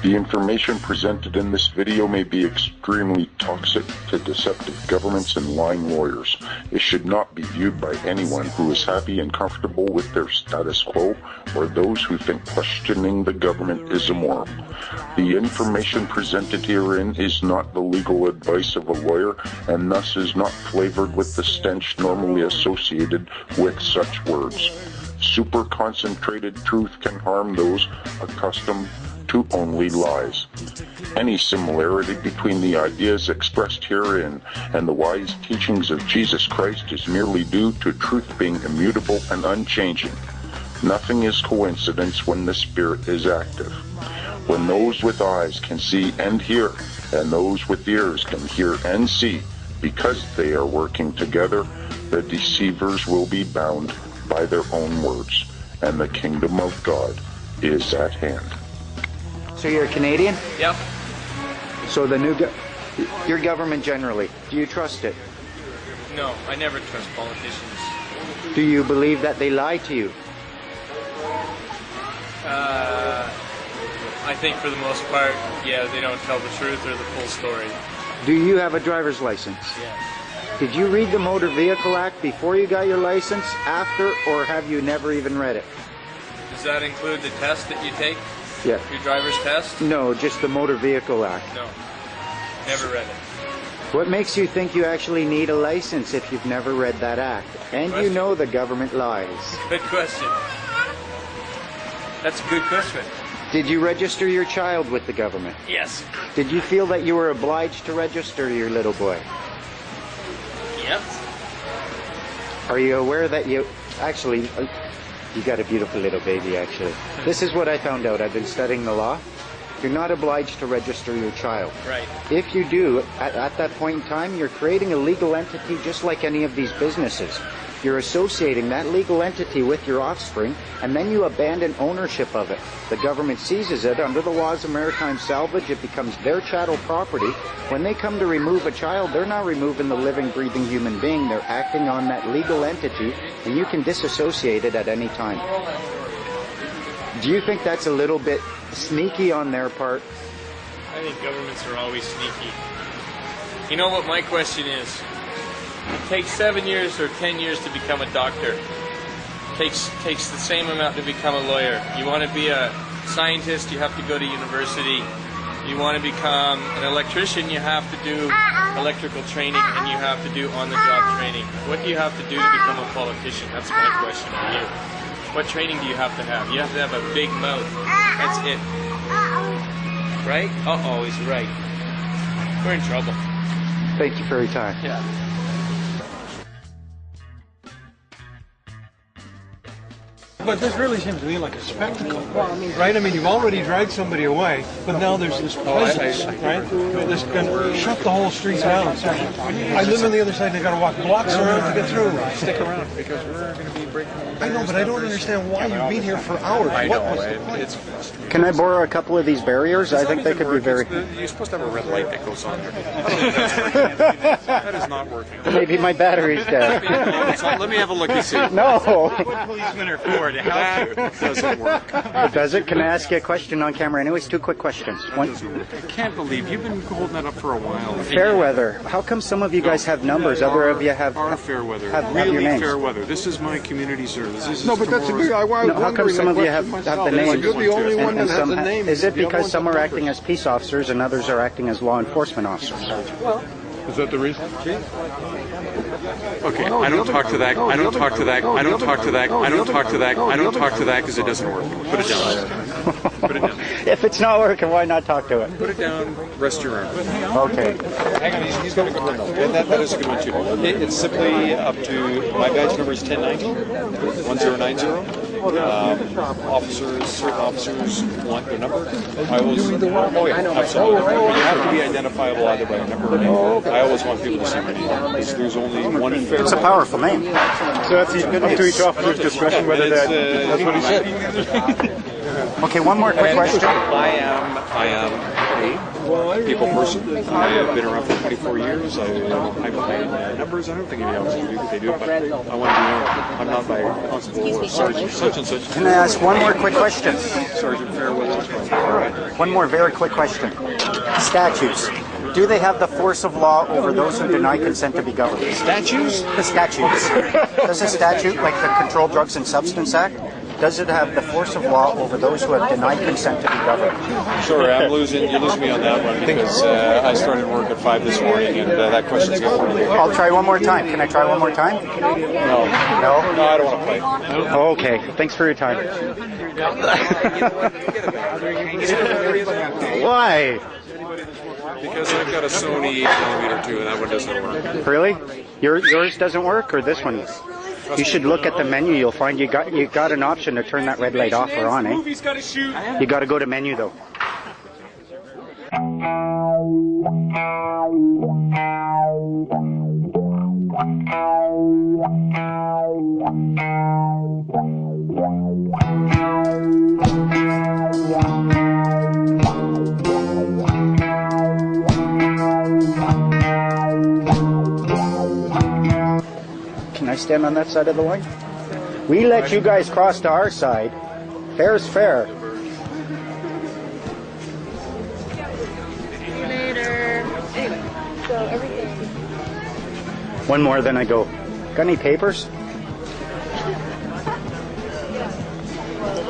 The information presented in this video may be extremely toxic to deceptive governments and lying lawyers. It should not be viewed by anyone who is happy and comfortable with their status quo or those who think questioning the government is immoral. The information presented herein is not the legal advice of a lawyer and thus is not flavored with the stench normally associated with such words. Super concentrated truth can harm those accustomed to only lies. Any similarity between the ideas expressed herein and the wise teachings of Jesus Christ is merely due to truth being immutable and unchanging. Nothing is coincidence when the Spirit is active. When those with eyes can see and hear, and those with ears can hear and see, because they are working together, the deceivers will be bound by their own words, and the kingdom of God is at hand. So you're a Canadian? Yep. So your government generally, do you trust it? No, I never trust politicians. Do you believe that they lie to you? I think for the most part, yeah, they don't tell the truth or the full story. Do you have a driver's license? Yes. Did you read the Motor Vehicle Act before you got your license, after, or have you never even read it? Does that include the test that you take? Yeah. Your driver's test? No, just the Motor Vehicle Act. No. Never read it. What makes you think you actually need a license if you've never read that act? And you know the government lies. Good question. That's a good question. Did you register your child with the government? Yes. Did you feel that you were obliged to register your little boy? Yep. Are you aware that you got a beautiful little baby, actually. This is what I found out. I've been studying the law. You're not obliged to register your child. Right. If you do, at that point in time, you're creating a legal entity just like any of these businesses. You're associating that legal entity with your offspring, and then you abandon ownership of it. The government seizes it. Under the laws of maritime salvage, it becomes their chattel property. When they come to remove a child, they're not removing the living, breathing human being. They're acting on that legal entity, and you can disassociate it at any time. Do you think that's a little bit sneaky on their part? I think governments are always sneaky. You know what my question is? It takes 7 years or 10 years to become a doctor. Takes the same amount to become a lawyer. You want to be a scientist, you have to go to university. You want to become an electrician, you have to do electrical training, and you have to do on-the-job training. What do you have to do to become a politician? That's my question to you. What training do you have to have? You have to have a big mouth. That's it. Right? Uh-oh, he's right. We're in trouble. Thank you for your time. Yeah. But this really seems to me like a spectacle, right? I mean, you've already dragged somebody away, but now there's this presence, right? This going to shut the whole street down. I live on the other side, and I got to walk blocks around to get through. Stick around because we're going to be breaking. I know, but I don't understand why you've been here for hours. I what know. was the point? Can I borrow a couple of these barriers? I think they could be very... You're supposed to have a red light that goes on. That is not working. Maybe my battery's dead. Let me have a look and see. No. What policemen are for to help you. It doesn't work. Does it? Can I ask you a question on camera? Anyways, 2 quick questions. One, I can't believe you've been holding that up for a while. Fairweather. How come some of you guys have numbers? Other of you have Fairweather. have Really your names? Fairweather. This is my community service. This is No, but that's a good. How come some of you have the names? You're the only one that has some, a name. is it The other because ones some have are numbers. acting as peace officers and others are acting as law enforcement officers? Is that the reason? Okay, I don't talk to that. I don't talk to that. I don't talk to that. I don't talk to that. I don't talk to that because it doesn't work. Put it down. Put it down. If it's not working, why not talk to it? Put it down. Rest your arm. Okay. Hang on, he's got a good one though. And that is a good one too. It's simply up to, my badge number is 1090. Officers, certain officers want their number. I always, oh yeah, absolutely. But you have to be identifiable either by a number or name. I always want people to see my name. There's only one fair. It's a powerful name. So that's up to each officer's discretion whether that's what he said. Okay, one more quick question. I am people person. I've been around for 24 years. I'm behind numbers. I don't think any officers do what they do, but I want to be known. I'm not by constable or sergeant such and such. Can I ask one more quick question? Sergeant Fairweather. One more very quick question. Statutes. Do they have the force of law over those who deny consent to be governed? Statues? The statutes. Does a statute, like the Controlled Drugs and Substance Act, does it have the force of law over those who have denied consent to be governed? Sorry, you're losing me on that one because I started work at 5 this morning and that question's going to I'll try one more time. Can I try one more time? No. No? No, I don't want to play. Oh, okay. Thanks for your time. Why? Because I've got a Sony 8mm too, and that one doesn't work. Really? Yours doesn't work, or this one? You should look at the menu. You'll find you got an option to turn that red light off or on. You got to go to menu though. Can I stand on that side of the line? We let you guys cross to our side. Fair's fair. Later. So everything. One more, then I go. Got any papers?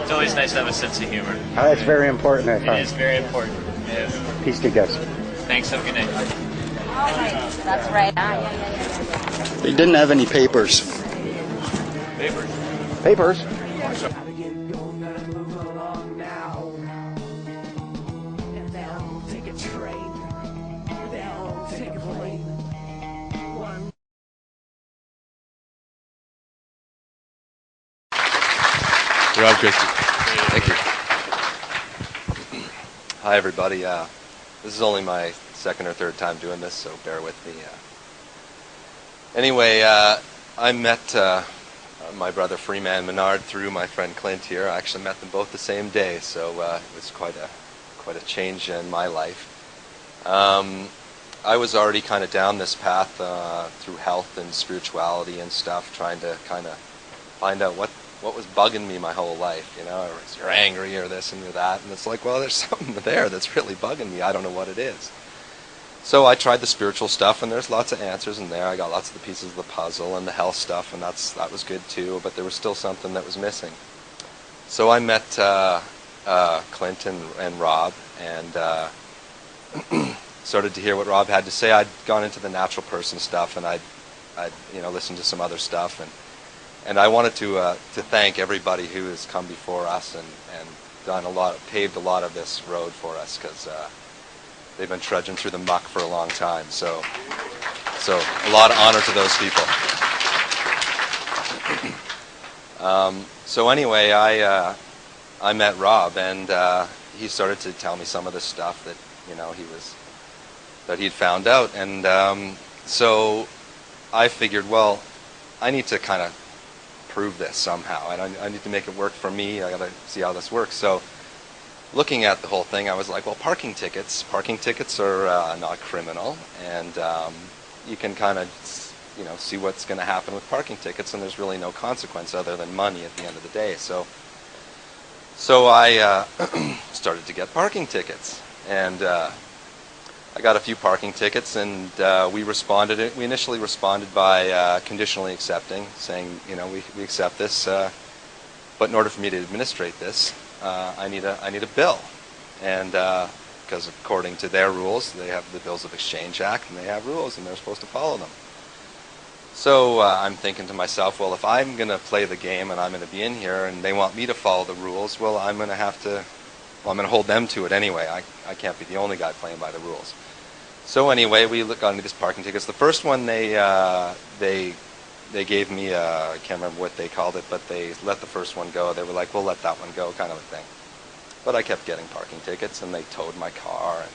It's always nice to have a sense of humor. That's very important, I It find. is very important. Yeah. Peace to you guys. Thanks. Have a good night. That's right. They didn't have any papers. Papers? Rob Christie. Thank you. Hi, everybody. This is only my second or third time doing this, so bear with me. Anyway, I met my brother Freeman Menard through my friend Clint here. I actually met them both the same day, so it was quite a change in my life. I was already kind of down this path through health and spirituality and stuff, trying to kind of find out what was bugging me my whole life, you know, or you're angry or this and you're that, and it's like, well, there's something there that's really bugging me. I don't know what it is. So I tried the spiritual stuff, and there's lots of answers in there. I got lots of the pieces of the puzzle and the health stuff, and that was good too, but there was still something that was missing. So I met Clint and Rob, and started to hear what Rob had to say. I'd gone into the natural person stuff, and I'd listened to some other stuff, and I wanted to thank everybody who has come before us and paved a lot of this road for us, because they've been trudging through the muck for a long time. So a lot of honor to those people. So anyway, I met Rob, and he started to tell me some of the stuff that that he'd found out, and so I figured, well, I need to kind of prove this somehow. I need to make it work for me. I got to see how this works. So, looking at the whole thing, I was like, well, parking tickets are not criminal, and you can kind of see what's going to happen with parking tickets, and there's really no consequence other than money at the end of the day. So I started to get parking tickets, and I got a few parking tickets, and we initially responded by conditionally accepting, saying, we accept this, but in order for me to administrate this, I need a bill, and because according to their rules, they have the Bills of Exchange Act, and they have rules, and they're supposed to follow them. So I'm thinking to myself, well, if I'm going to play the game and I'm going to be in here, and they want me to follow the rules, well, I'm going to hold them to it anyway. I can't be the only guy playing by the rules. So anyway, we got into these parking tickets. The first one they gave me, I can't remember what they called it, but they let the first one go. They were like, we'll let that one go, kind of a thing. But I kept getting parking tickets, and they towed my car.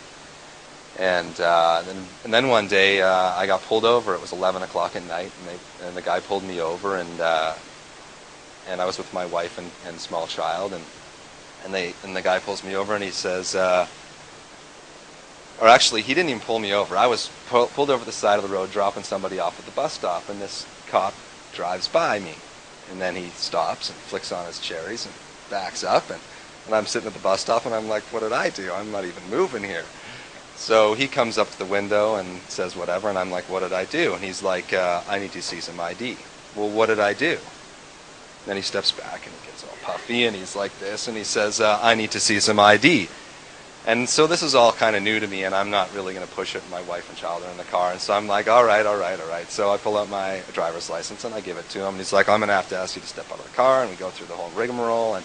And then one day I got pulled over. It was 11 o'clock at night, and the guy pulled me over, and I was with my wife and small child, and the guy pulls me over, and he says, or actually, he didn't even pull me over. I was pulled over the side of the road, dropping somebody off at the bus stop, and this cop drives by me. And then he stops and flicks on his cherries and backs up, and I'm sitting at the bus stop, and I'm like, what did I do? I'm not even moving here. So he comes up to the window and says whatever, and I'm like, what did I do? And he's like, I need to see some ID. Well, what did I do? Then he steps back, and he gets all puffy, and he's like this, and he says, I need to see some ID. And so this is all kind of new to me, and I'm not really going to push it. My wife and child are in the car, and so I'm like, all right. So I pull out my driver's license, and I give it to him, and he's like, I'm going to have to ask you to step out of the car, and we go through the whole rigmarole, and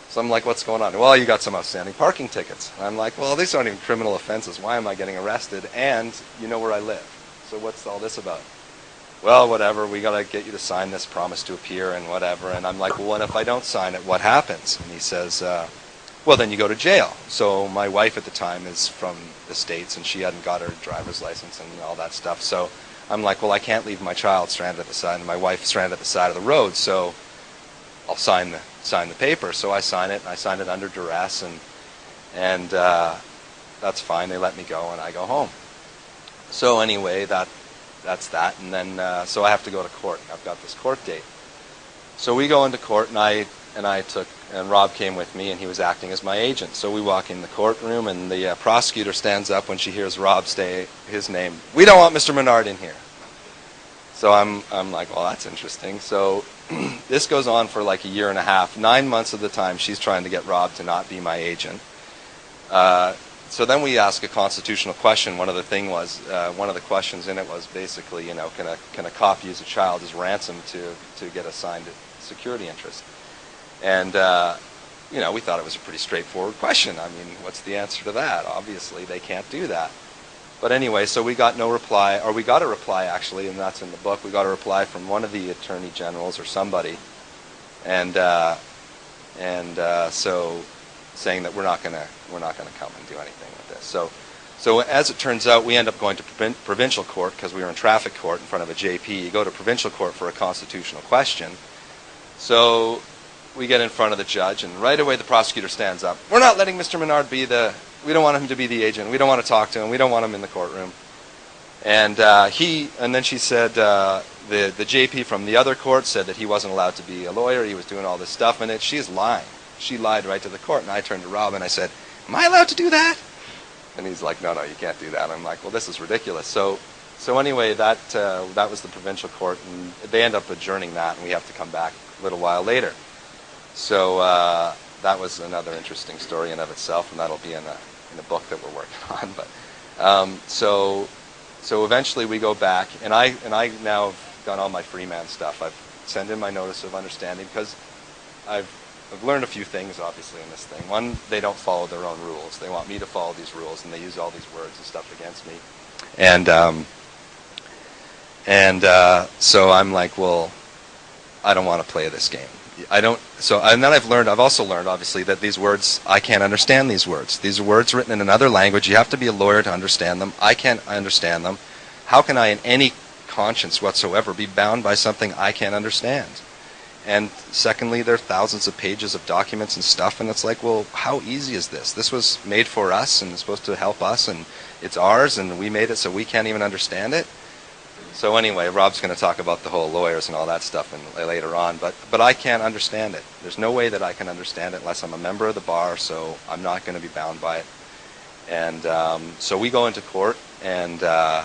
so I'm like, what's going on? Well, you got some outstanding parking tickets. And I'm like, well, these aren't even criminal offenses. Why am I getting arrested? And you know where I live. So what's all this about? Well, whatever, we got to get you to sign this promise to appear and whatever. And I'm like, well, and if I don't sign it, what happens? And he says, well, then you go to jail. So my wife at the time is from the States, and she hadn't got her driver's license and all that stuff. So I'm like, well, I can't leave my child stranded at the side, and my wife stranded at the side of the road, so I'll sign the paper. So I sign it, and I sign it under duress, and that's fine. They let me go, and I go home. So anyway, that's that, and then so I have to go to court. I've got this court date. So we go into court, and Rob came with me, and he was acting as my agent. So we walk in the courtroom, and the prosecutor stands up when she hears Rob say his name. We don't want Mr. Menard in here. So I'm like, well, that's interesting. So this goes on for like a year and a half. 9 months of the time, she's trying to get Rob to not be my agent. So then we ask a constitutional question. One of the questions in it was basically, can a cop use a child as ransom to get assigned security interest? And, we thought it was a pretty straightforward question. I mean, what's the answer to that? Obviously, they can't do that. But anyway, so we got no reply, or we got a reply, actually, and that's in the book. We got a reply from one of the attorney generals or somebody, and so saying that we're not going to come and do anything with this. So as it turns out, we end up going to provincial court because we were in traffic court in front of a JP. You go to provincial court for a constitutional question. So we get in front of the judge, and right away the prosecutor stands up. We're not letting Mr. Menard we don't want him to be the agent. We don't want to talk to him. We don't want him in the courtroom. And then she said, the JP from the other court said that he wasn't allowed to be a lawyer. He was doing all this stuff, and she's lying. She lied right to the court. And I turned to Rob and I said, am I allowed to do that? And he's like, no, you can't do that. I'm like, well, this is ridiculous. So anyway, that was the provincial court, and they end up adjourning that, and we have to come back a little while later. So that was another interesting story in of itself, and that'll be in a book that we're working on. But so eventually we go back, and I now have done all my Freeman stuff. I've sent in my notice of understanding because I've learned a few things, obviously, in this thing. One, they don't follow their own rules. They want me to follow these rules, and they use all these words and stuff against me. And so I'm like, well, I don't want to play this game. And then I've also learned, obviously, that these words, I can't understand these words. These are words written in another language. You have to be a lawyer to understand them. I can't understand them. How can I, in any conscience whatsoever, be bound by something I can't understand? And secondly, there are thousands of pages of documents and stuff, and it's like, well, how easy is this? This was made for us, and it's supposed to help us, and it's ours, and we made it so we can't even understand it. So anyway, Rob's going to talk about the whole lawyers and all that stuff later on, but I can't understand it. There's no way that I can understand it unless I'm a member of the bar, so I'm not going to be bound by it. And so we go into court, and I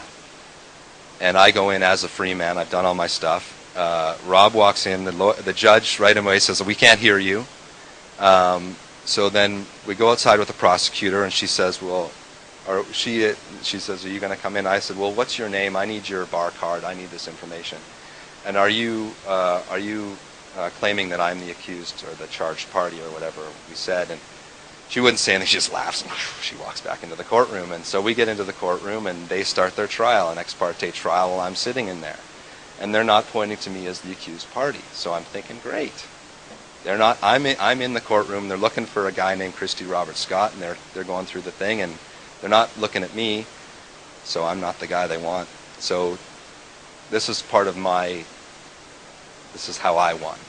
go in as a free man. I've done all my stuff. Rob walks in. The judge right away says, we can't hear you. So then we go outside with the prosecutor, and she says, she says, are you going to come in? I said, well, what's your name? I need your bar card. I need this information. And are you claiming that I'm the accused or the charged party or whatever we said? And she wouldn't say anything. She just laughs, and she walks back into the courtroom. And so we get into the courtroom, and they start their trial, an ex parte trial, while I'm sitting in there. And they're not pointing to me as the accused party. So I'm thinking, great. They're not. I'm in the courtroom. They're looking for a guy named Christy Robert Scott, and they're going through the thing, and they're not looking at me, so I'm not the guy they want. So this is part of this is how I won.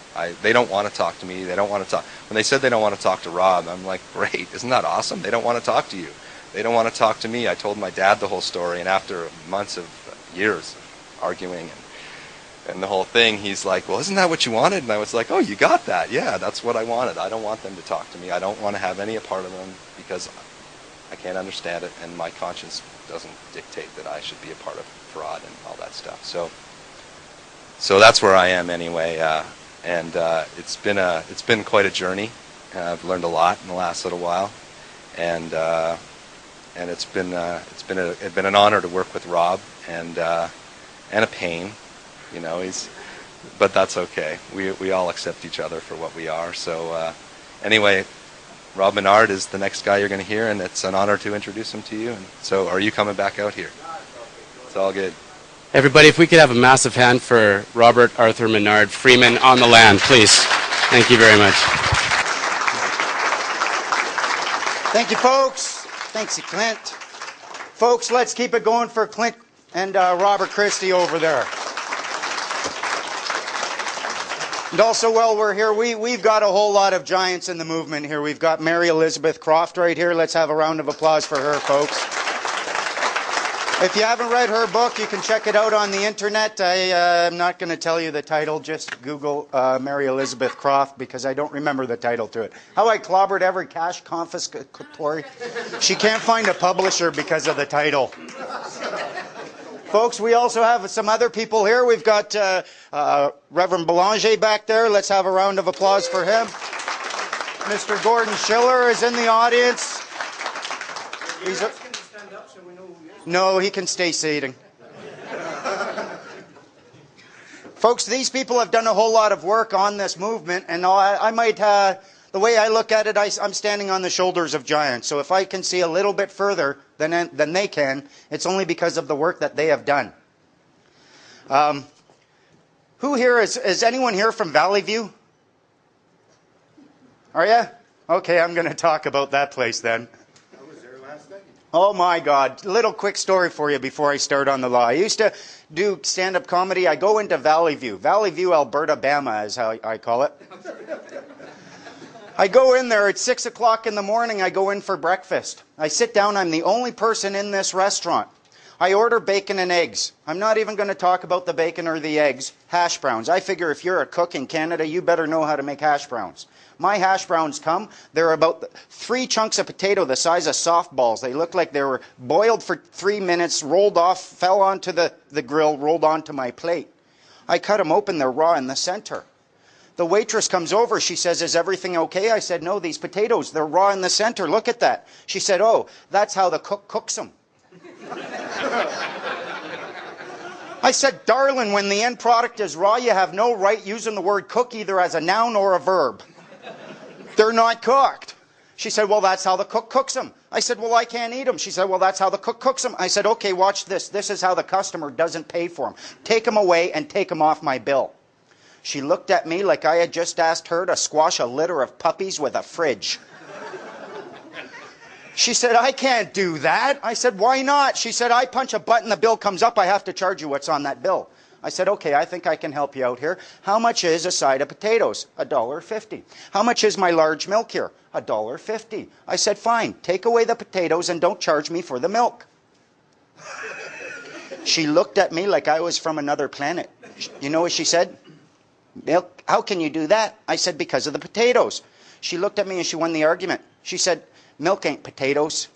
They don't want to talk to me. They don't want to talk. When they said they don't want to talk to Rob, I'm like, great, isn't that awesome? They don't want to talk to you. They don't want to talk to me. I told my dad the whole story, and after months of years of arguing and the whole thing, he's like, well, isn't that what you wanted? And I was like, oh, you got that. Yeah, that's what I wanted. I don't want them to talk to me. I don't want to have any part of them because I can't understand it, and my conscience doesn't dictate that I should be a part of fraud and all that stuff. So that's where I am anyway, and it's been quite a journey. I've learned a lot in the last little while, and it's been an honor to work with Rob, and a pain, you know. But that's okay. We all accept each other for what we are. So anyway, Rob Menard is the next guy you're going to hear, and it's an honor to introduce him to you. And so, are you coming back out here? It's all good. Everybody, if we could have a massive hand for Robert Arthur Menard, Freeman on the land, please. Thank you very much. Thank you, folks. Thanks to Clint. Folks, let's keep it going for Clint and Robert Christie over there. And also, while we're here, we've got a whole lot of giants in the movement here. We've got Mary Elizabeth Croft right here. Let's have a round of applause for her, folks. If you haven't read her book, you can check it out on the internet. I'm not going to tell you the title. Just Google Mary Elizabeth Croft, because I don't remember the title to it. How I clobbered every cash confiscatory. She can't find a publisher because of the title. Folks, we also have some other people here. We've got Reverend Belanger back there. Let's have a round of applause for him. Mr. Gordon Schiller is in the audience. No, he can stay seating. Folks, these people have done a whole lot of work on this movement, and I might, the way I look at it, I'm standing on the shoulders of giants. So if I can see a little bit further than they can, it's only because of the work that they have done. Who here is anyone here from Valley View? Are you? Okay, I'm going to talk about that place then. Oh my God. Little quick story for you before I start on the law. I used to do stand-up comedy. I go into Valley View, Alberta, Bama is how I call it. I go in there at 6 o'clock in the morning. I go in for breakfast. I sit down. I'm the only person in this restaurant. I order bacon and eggs. I'm not even going to talk about the bacon or the eggs. Hash browns. I figure if you're a cook in Canada, you better know how to make hash browns. My hash browns come. They're about 3 chunks of potato the size of softballs. They look like they were boiled for 3 minutes, rolled off, fell onto the grill, rolled onto my plate. I cut them open. They're raw in the center. The waitress comes over. She says, is everything okay? I said, no, these potatoes, they're raw in the center. Look at that. She said, oh, that's how the cook cooks them. I said, darling, when the end product is raw, you have no right using the word cook either as a noun or a verb. They're not cooked. She said, well, that's how the cook cooks them. I said, well, I can't eat them. She said, well, that's how the cook cooks them. I said, okay, watch this. This is how the customer doesn't pay for them. Take them away and take them off my bill. She looked at me like I had just asked her to squash a litter of puppies with a fridge. She said, I can't do that. I said, why not? She said, I punch a button, the bill comes up, I have to charge you what's on that bill. I said, okay, I think I can help you out here. How much is a side of potatoes? $1.50. How much is my large milk here? $1.50. I said, fine, take away the potatoes and don't charge me for the milk. She looked at me like I was from another planet. You know what she said? Milk? How can you do that? I said, because of the potatoes. She looked at me and she won the argument. She said, milk ain't potatoes.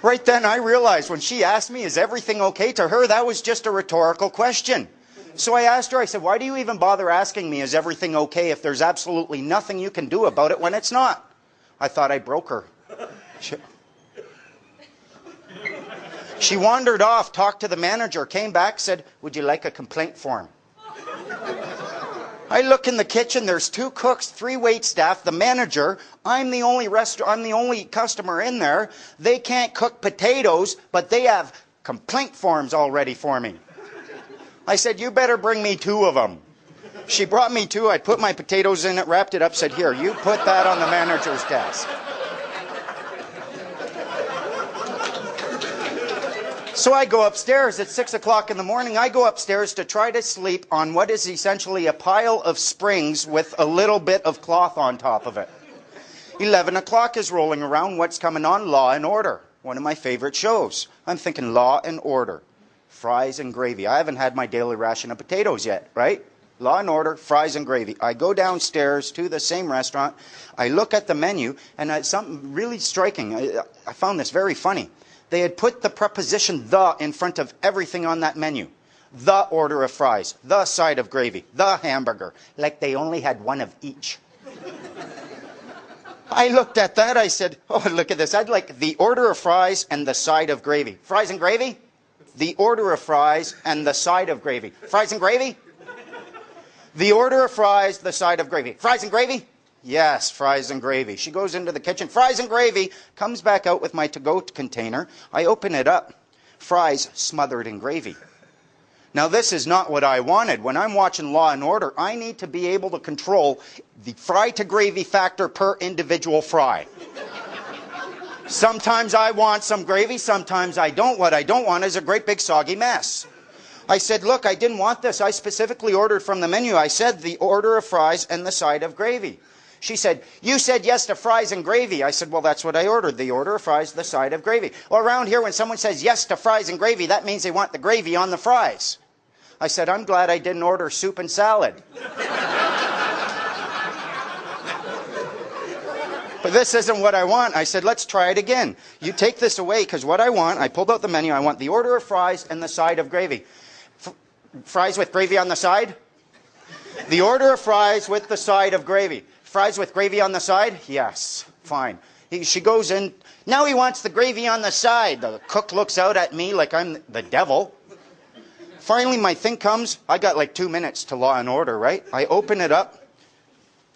Right then I realized when she asked me, is everything okay? To her, that was just a rhetorical question. So I asked her, I said, why do you even bother asking me, is everything okay, if there's absolutely nothing you can do about it when it's not? I thought I broke her. She wandered off, talked to the manager, came back, said, would you like a complaint form? I look in the kitchen, there's 2 cooks, 3 waitstaff, the manager, I'm the only customer in there. They can't cook potatoes, but they have complaint forms all ready for me. I said, you better bring me 2 of them. She brought me 2, I put my potatoes in it, wrapped it up, said, here, you put that on the manager's desk. So I go upstairs at 6 o'clock in the morning. I go upstairs to try to sleep on what is essentially a pile of springs with a little bit of cloth on top of it. 11 o'clock is rolling around. What's coming on? Law and Order. One of my favorite shows. I'm thinking Law and Order. Fries and gravy. I haven't had my daily ration of potatoes yet, right? Law and Order, fries and gravy. I go downstairs to the same restaurant. I look at the menu, and something really striking. I found this very funny. They had put the preposition the in front of everything on that menu. The order of fries, the side of gravy, the hamburger. Like they only had one of each. I looked at that. I said, oh, look at this. I'd like the order of fries and the side of gravy. Fries and gravy? The order of fries and the side of gravy. Fries and gravy? The order of fries, the side of gravy. Fries and gravy? Yes, fries and gravy. She goes into the kitchen, fries and gravy, comes back out with my to-go container. I open it up. Fries smothered in gravy. Now, this is not what I wanted. When I'm watching Law and Order, I need to be able to control the fry to gravy factor per individual fry. Sometimes I want some gravy, sometimes I don't. What I don't want is a great big soggy mess. I said, look, I didn't want this. I specifically ordered from the menu. I said the order of fries and the side of gravy. She said, you said yes to fries and gravy. I said, well, that's what I ordered. The order of fries, the side of gravy. Well, around here, when someone says yes to fries and gravy, that means they want the gravy on the fries. I said, I'm glad I didn't order soup and salad. But this isn't what I want. I said, let's try it again. You take this away, because what I want, I pulled out the menu, I want the order of fries and the side of gravy. Fries with gravy on the side? The order of fries with the side of gravy. Fries with gravy on the side? Yes, fine. She goes in. Now he wants the gravy on the side. The cook looks out at me like I'm the devil. Finally, my thing comes. I got like 2 minutes to Law and Order, right? I open it up.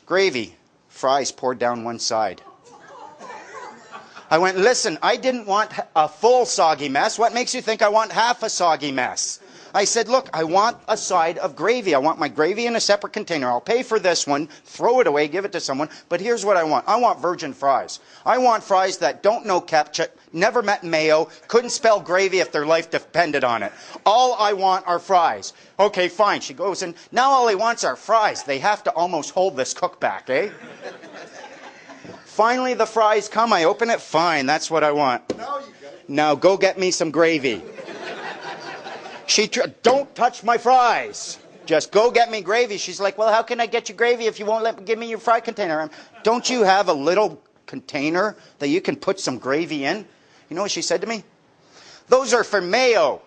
Gravy. Fries poured down one side. I went, listen, I didn't want a full soggy mess. What makes you think I want half a soggy mess? I said, look, I want a side of gravy. I want my gravy in a separate container. I'll pay for this one, throw it away, give it to someone. But here's what I want. I want virgin fries. I want fries that don't know ketchup, never met mayo, couldn't spell gravy if their life depended on it. All I want are fries. Okay, fine. She goes in. Now all he wants are fries. They have to almost hold this cook back, eh? Finally, the fries come. I open it. Fine, that's what I want. Now go get me some gravy. Don't touch my fries. Just go get me gravy. She's like, well, how can I get you gravy if you won't give me your fry container? Don't you have a little container that you can put some gravy in? You know what she said to me? Those are for mayo.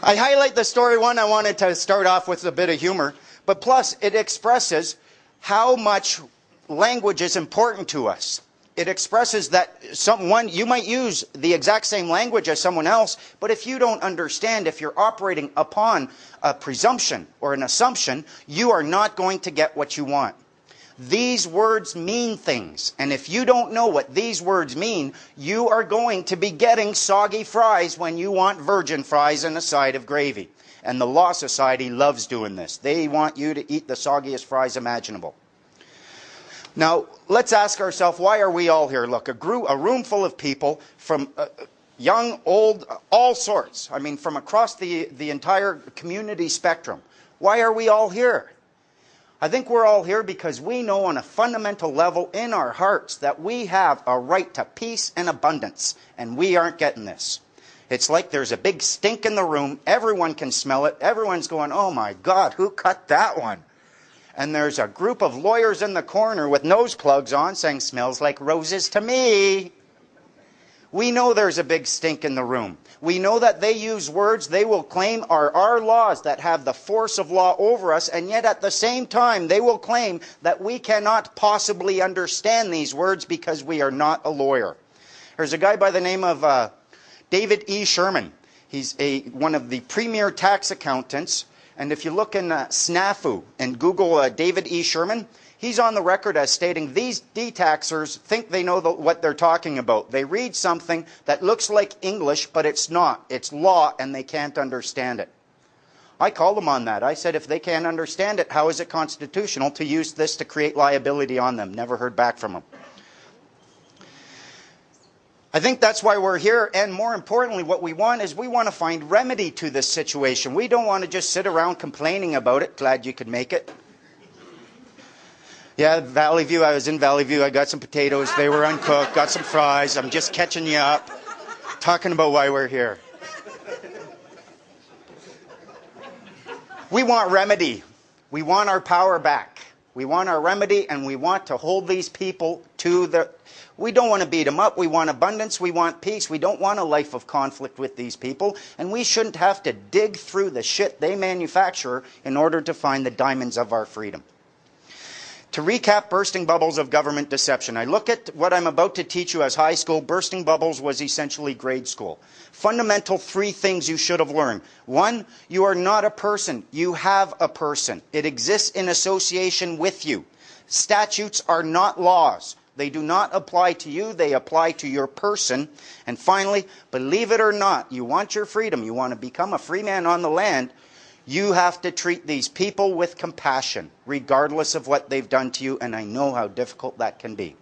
I highlight the story one. I wanted to start off with a bit of humor. But plus, it expresses how much language is important to us. It expresses that you might use the exact same language as someone else, but if you don't understand, if you're operating upon a presumption or an assumption, you are not going to get what you want. These words mean things, and if you don't know what these words mean, you are going to be getting soggy fries when you want virgin fries and a side of gravy. And the Law Society loves doing this. They want you to eat the soggiest fries imaginable. Now, let's ask ourselves, why are we all here? Look, a room full of people from young, old, all sorts. I mean, from across the entire community spectrum. Why are we all here? I think we're all here because we know on a fundamental level in our hearts that we have a right to peace and abundance, and we aren't getting this. It's like there's a big stink in the room. Everyone can smell it. Everyone's going, oh my God, who cut that one? And there's a group of lawyers in the corner with nose plugs on saying, smells like roses to me. We know there's a big stink in the room. We know that they use words they will claim are our laws that have the force of law over us, and yet at the same time they will claim that we cannot possibly understand these words because we are not a lawyer. There's a guy by the name of David E. Sherman. He's one of the premier tax accountants. And if you look in Snafu and Google David E. Sherman, he's on the record as stating these detaxers think they know what they're talking about. They read something that looks like English, but it's not. It's law, and they can't understand it. I called them on that. I said, if they can't understand it, how is it constitutional to use this to create liability on them? Never heard back from them. I think that's why we're here, and more importantly, what we want is we want to find remedy to this situation. We don't want to just sit around complaining about it. Glad you could make it. Yeah, Valley View, I was in Valley View. I got some potatoes. They were uncooked. Got some fries. I'm just catching you up. Talking about why we're here. We want remedy. We want our power back. We want our remedy, and we want to hold these people to the... We don't want to beat them up. We want abundance. We want peace. We don't want a life of conflict with these people, and we shouldn't have to dig through the shit they manufacture in order to find the diamonds of our freedom. To recap bursting bubbles of government deception, I look at what I'm about to teach you as high school. Bursting bubbles was essentially grade school. Fundamental 3 things you should have learned. 1, you are not a person. You have a person. It exists in association with you. Statutes are not laws. They do not apply to you. They apply to your person. And finally, believe it or not, you want your freedom. You want to become a free man on the land. You have to treat these people with compassion, regardless of what they've done to you, and I know how difficult that can be.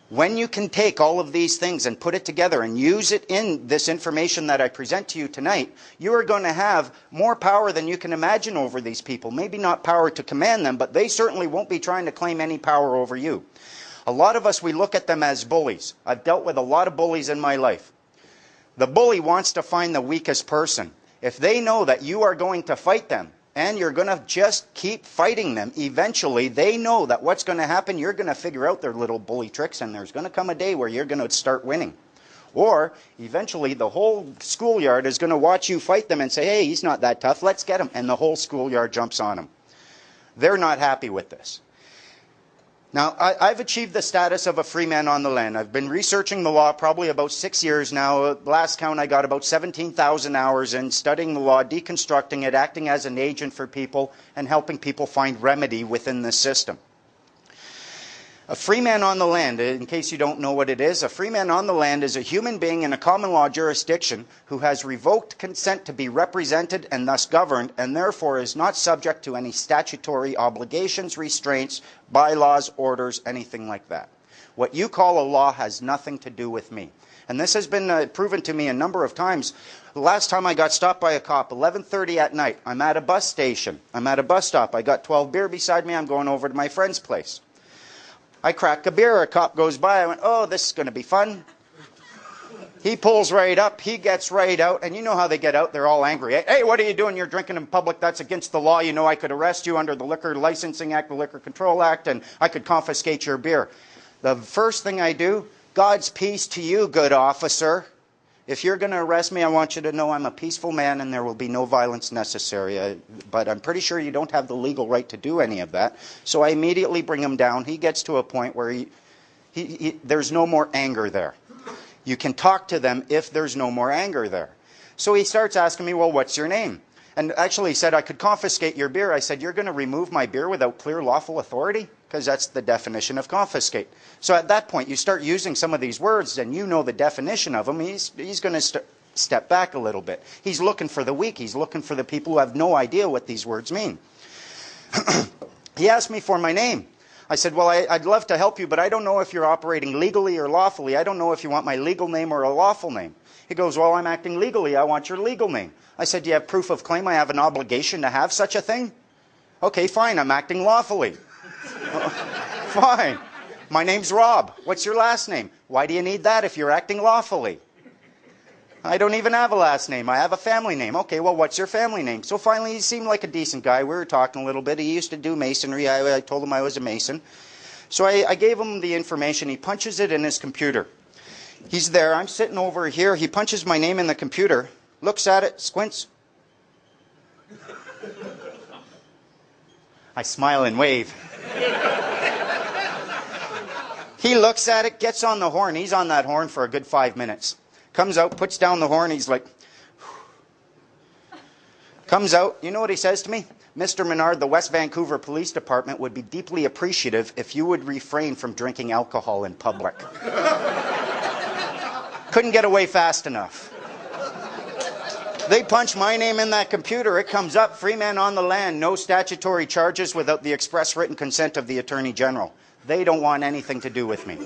When you can take all of these things and put it together and use it in this information that I present to you tonight, you are going to have more power than you can imagine over these people. Maybe not power to command them, but they certainly won't be trying to claim any power over you. A lot of us, we look at them as bullies. I've dealt with a lot of bullies in my life. The bully wants to find the weakest person. If they know that you are going to fight them and you're going to just keep fighting them, eventually they know that what's going to happen, you're going to figure out their little bully tricks, and there's going to come a day where you're going to start winning. Or eventually the whole schoolyard is going to watch you fight them and say, hey, he's not that tough, let's get him. And the whole schoolyard jumps on him. They're not happy with this. Now, I've achieved the status of a free man on the land. I've been researching the law probably about 6 years now. Last count, I got about 17,000 hours in studying the law, deconstructing it, acting as an agent for people, and helping people find remedy within the system. A free man on the land, in case you don't know what it is, a free man on the land is a human being in a common law jurisdiction who has revoked consent to be represented and thus governed, and therefore is not subject to any statutory obligations, restraints, bylaws, orders, anything like that. What you call a law has nothing to do with me. And this has been proven to me a number of times. The last time I got stopped by a cop, 11:30 at night, I'm at a bus station. I'm at a bus stop. I got 12 beer beside me. I'm going over to my friend's place. I crack a beer, a cop goes by, I went, oh, this is going to be fun. He pulls right up, he gets right out, and you know how they get out, they're all angry. Hey, what are you doing? You're drinking in public, that's against the law. You know I could arrest you under the Liquor Licensing Act, the Liquor Control Act, and I could confiscate your beer. The first thing I do, God's peace to you, good officer. If you're going to arrest me, I want you to know I'm a peaceful man and there will be no violence necessary. But I'm pretty sure you don't have the legal right to do any of that. So I immediately bring him down. He gets to a point where there's no more anger there. You can talk to them if there's no more anger there. So he starts asking me, well, what's your name? And actually he said, I could confiscate your beer. I said, you're going to remove my beer without clear lawful authority? Because that's the definition of confiscate. So at that point, you start using some of these words, and you know the definition of them. He's going to step back a little bit. He's looking for the weak. He's looking for the people who have no idea what these words mean. He asked me for my name. I said, well, I'd love to help you, but I don't know if you're operating legally or lawfully. I don't know if you want my legal name or a lawful name. He goes, well, I'm acting legally. I want your legal name. I said, do you have proof of claim? I have an obligation to have such a thing? Okay, fine. I'm acting lawfully. Fine. My name's Rob. What's your last name? Why do you need that if you're acting lawfully? I don't even have a last name. I have a family name. Okay, well, what's your family name? So finally, he seemed like a decent guy. We were talking a little bit. He used to do masonry. I told him I was a mason. So I gave him the information. He punches it in his computer. He's there. I'm sitting over here. He punches my name in the computer, looks at it, squints. I smile and wave. He looks at it, gets on the horn. He's on that horn for a good 5 minutes. Comes out, puts down the horn. He's like, comes out. You know what he says to me? Mr. Menard, the West Vancouver Police Department would be deeply appreciative if you would refrain from drinking alcohol in public. Couldn't get away fast enough. They punch my name in that computer. It comes up, free man on the land, no statutory charges without the express written consent of the Attorney General. They don't want anything to do with me.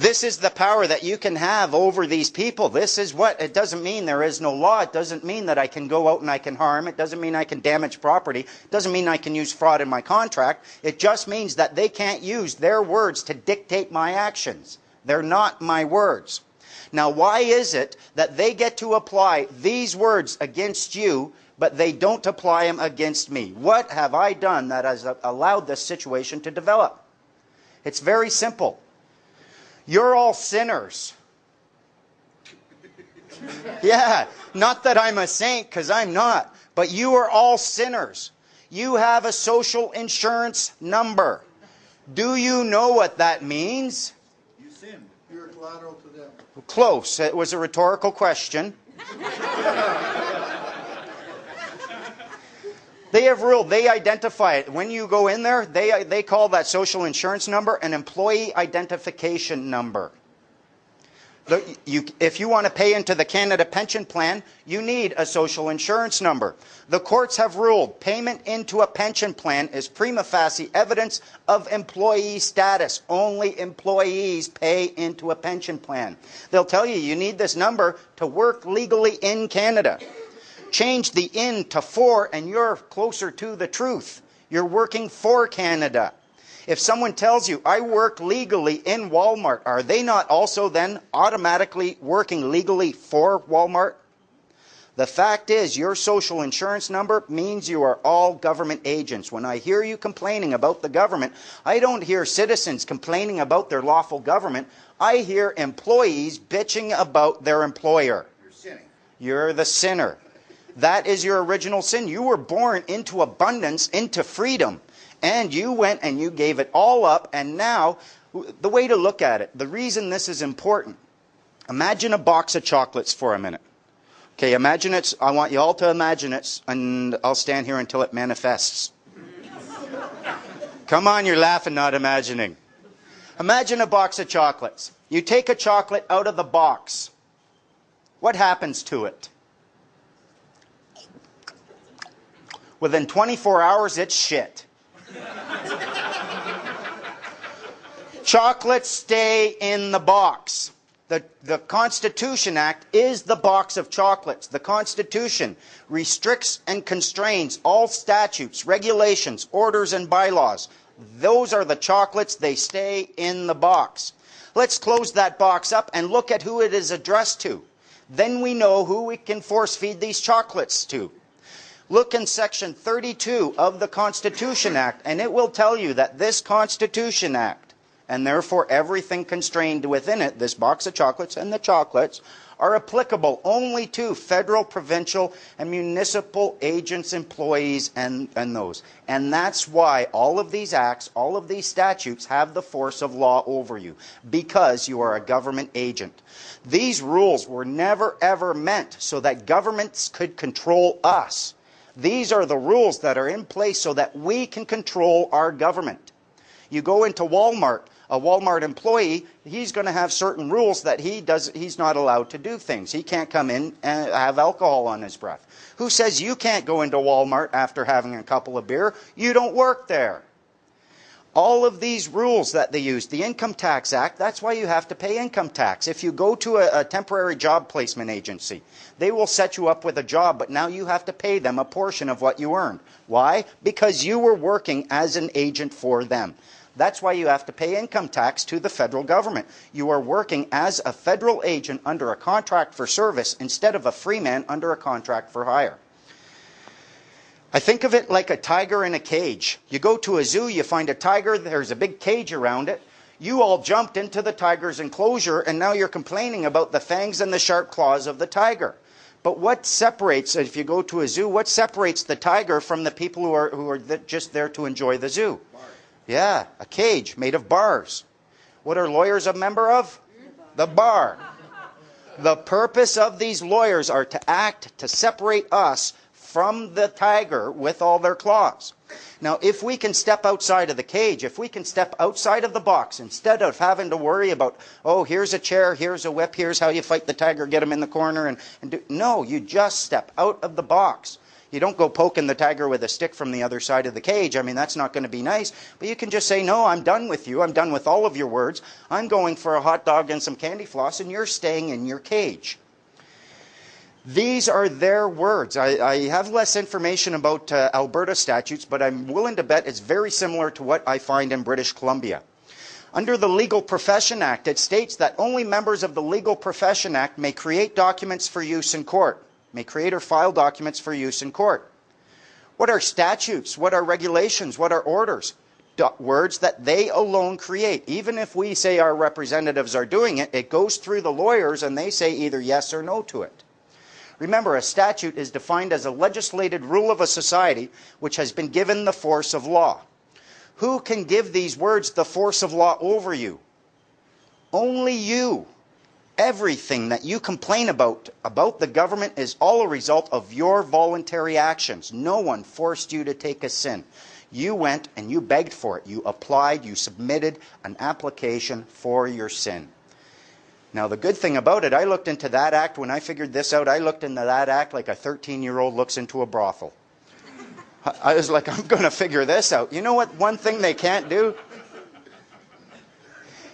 This is the power that you can have over these people. This is what, it doesn't mean there is no law. It doesn't mean that I can go out and I can harm. It doesn't mean I can damage property. It doesn't mean I can use fraud in my contract. It just means that they can't use their words to dictate my actions. They're not my words. Now, why is it that they get to apply these words against you, but they don't apply them against me? What have I done that has allowed this situation to develop? It's very simple. You're all sinners. Yeah, not that I'm a saint, because I'm not. But you are all sinners. You have a social insurance number. Do you know what that means? You sinned. You're collateral to them. Close. It was a rhetorical question. They have ruled, they identify it. When you go in there, they call that social insurance number an employee identification number. If you want to pay into the Canada Pension Plan, you need a social insurance number. The courts have ruled payment into a pension plan is prima facie evidence of employee status. Only employees pay into a pension plan. They'll tell you you need this number to work legally in Canada. Change the in to for and you're closer to the truth. You're working for Canada. If someone tells you, I work legally in Walmart, are they not also then automatically working legally for Walmart? The fact is, your social insurance number means you are all government agents. When I hear you complaining about the government, I don't hear citizens complaining about their lawful government. I hear employees bitching about their employer. You're sinning. You're the sinner. That is your original sin. You were born into abundance, into freedom. And you went and you gave it all up. And now, the way to look at it, the reason this is important, imagine a box of chocolates for a minute. Okay, imagine it. I want you all to imagine it, and I'll stand here until it manifests. Come on, you're laughing, not imagining. Imagine a box of chocolates. You take a chocolate out of the box. What happens to it? Within 24 hours, it's shit. Chocolates stay in the box. The Constitution Act is the box of chocolates. The Constitution restricts and constrains all statutes, regulations, orders, and bylaws. Those are the chocolates. They stay in the box. Let's close that box up and look at who it is addressed to. Then we know who we can force feed these chocolates to. Look in Section 32 of the Constitution Act, and it will tell you that this Constitution Act, and therefore everything constrained within it, this box of chocolates and the chocolates, are applicable only to federal, provincial, and municipal agents, employees, and those. And that's why all of these acts, all of these statutes have the force of law over you, because you are a government agent. These rules were never ever meant so that governments could control us. These are the rules that are in place so that we can control our government. You go into Walmart, a Walmart employee, he's going to have certain rules that he's not allowed to do things. He can't come in and have alcohol on his breath. Who says you can't go into Walmart after having a couple of beer? You don't work there. All of these rules that they use, the Income Tax Act, that's why you have to pay income tax. If you go to a temporary job placement agency, they will set you up with a job, but now you have to pay them a portion of what you earned. Why? Because you were working as an agent for them. That's why you have to pay income tax to the federal government. You are working as a federal agent under a contract for service instead of a free man under a contract for hire. I think of it like a tiger in a cage. You go to a zoo, you find a tiger, there's a big cage around it. You all jumped into the tiger's enclosure, and now you're complaining about the fangs and the sharp claws of the tiger. But what separates, if you go to a zoo, what separates the tiger from the people who are just there to enjoy the zoo? Bars. Yeah, a cage made of bars. What are lawyers a member of? The bar. The purpose of these lawyers are to act to separate us from the tiger with all their claws. Now, if we can step outside of the cage, if we can step outside of the box, instead of having to worry about, oh, here's a chair, here's a whip, here's how you fight the tiger, get him in the corner, no, you just step out of the box. You don't go poking the tiger with a stick from the other side of the cage. I mean, that's not going to be nice. But you can just say, no, I'm done with you. I'm done with all of your words. I'm going for a hot dog and some candy floss, and you're staying in your cage. These are their words. I have less information about Alberta statutes, but I'm willing to bet it's very similar to what I find in British Columbia. Under the Legal Profession Act, it states that only members of the Legal Profession Act may create documents for use in court, may create or file documents for use in court. What are statutes? What are regulations? What are orders? Words that they alone create. Even if we say our representatives are doing it, it goes through the lawyers and they say either yes or no to it. Remember, a statute is defined as a legislated rule of a society which has been given the force of law. Who can give these words the force of law over you? Only you. Everything that you complain about the government is all a result of your voluntary actions. No one forced you to take a sin. You went and you begged for it. You applied, you submitted an application for your sin. Now, the good thing about it, I looked into that act. When I figured this out, I looked into that act like a 13-year-old looks into a brothel. I was like, I'm going to figure this out. You know what one thing they can't do?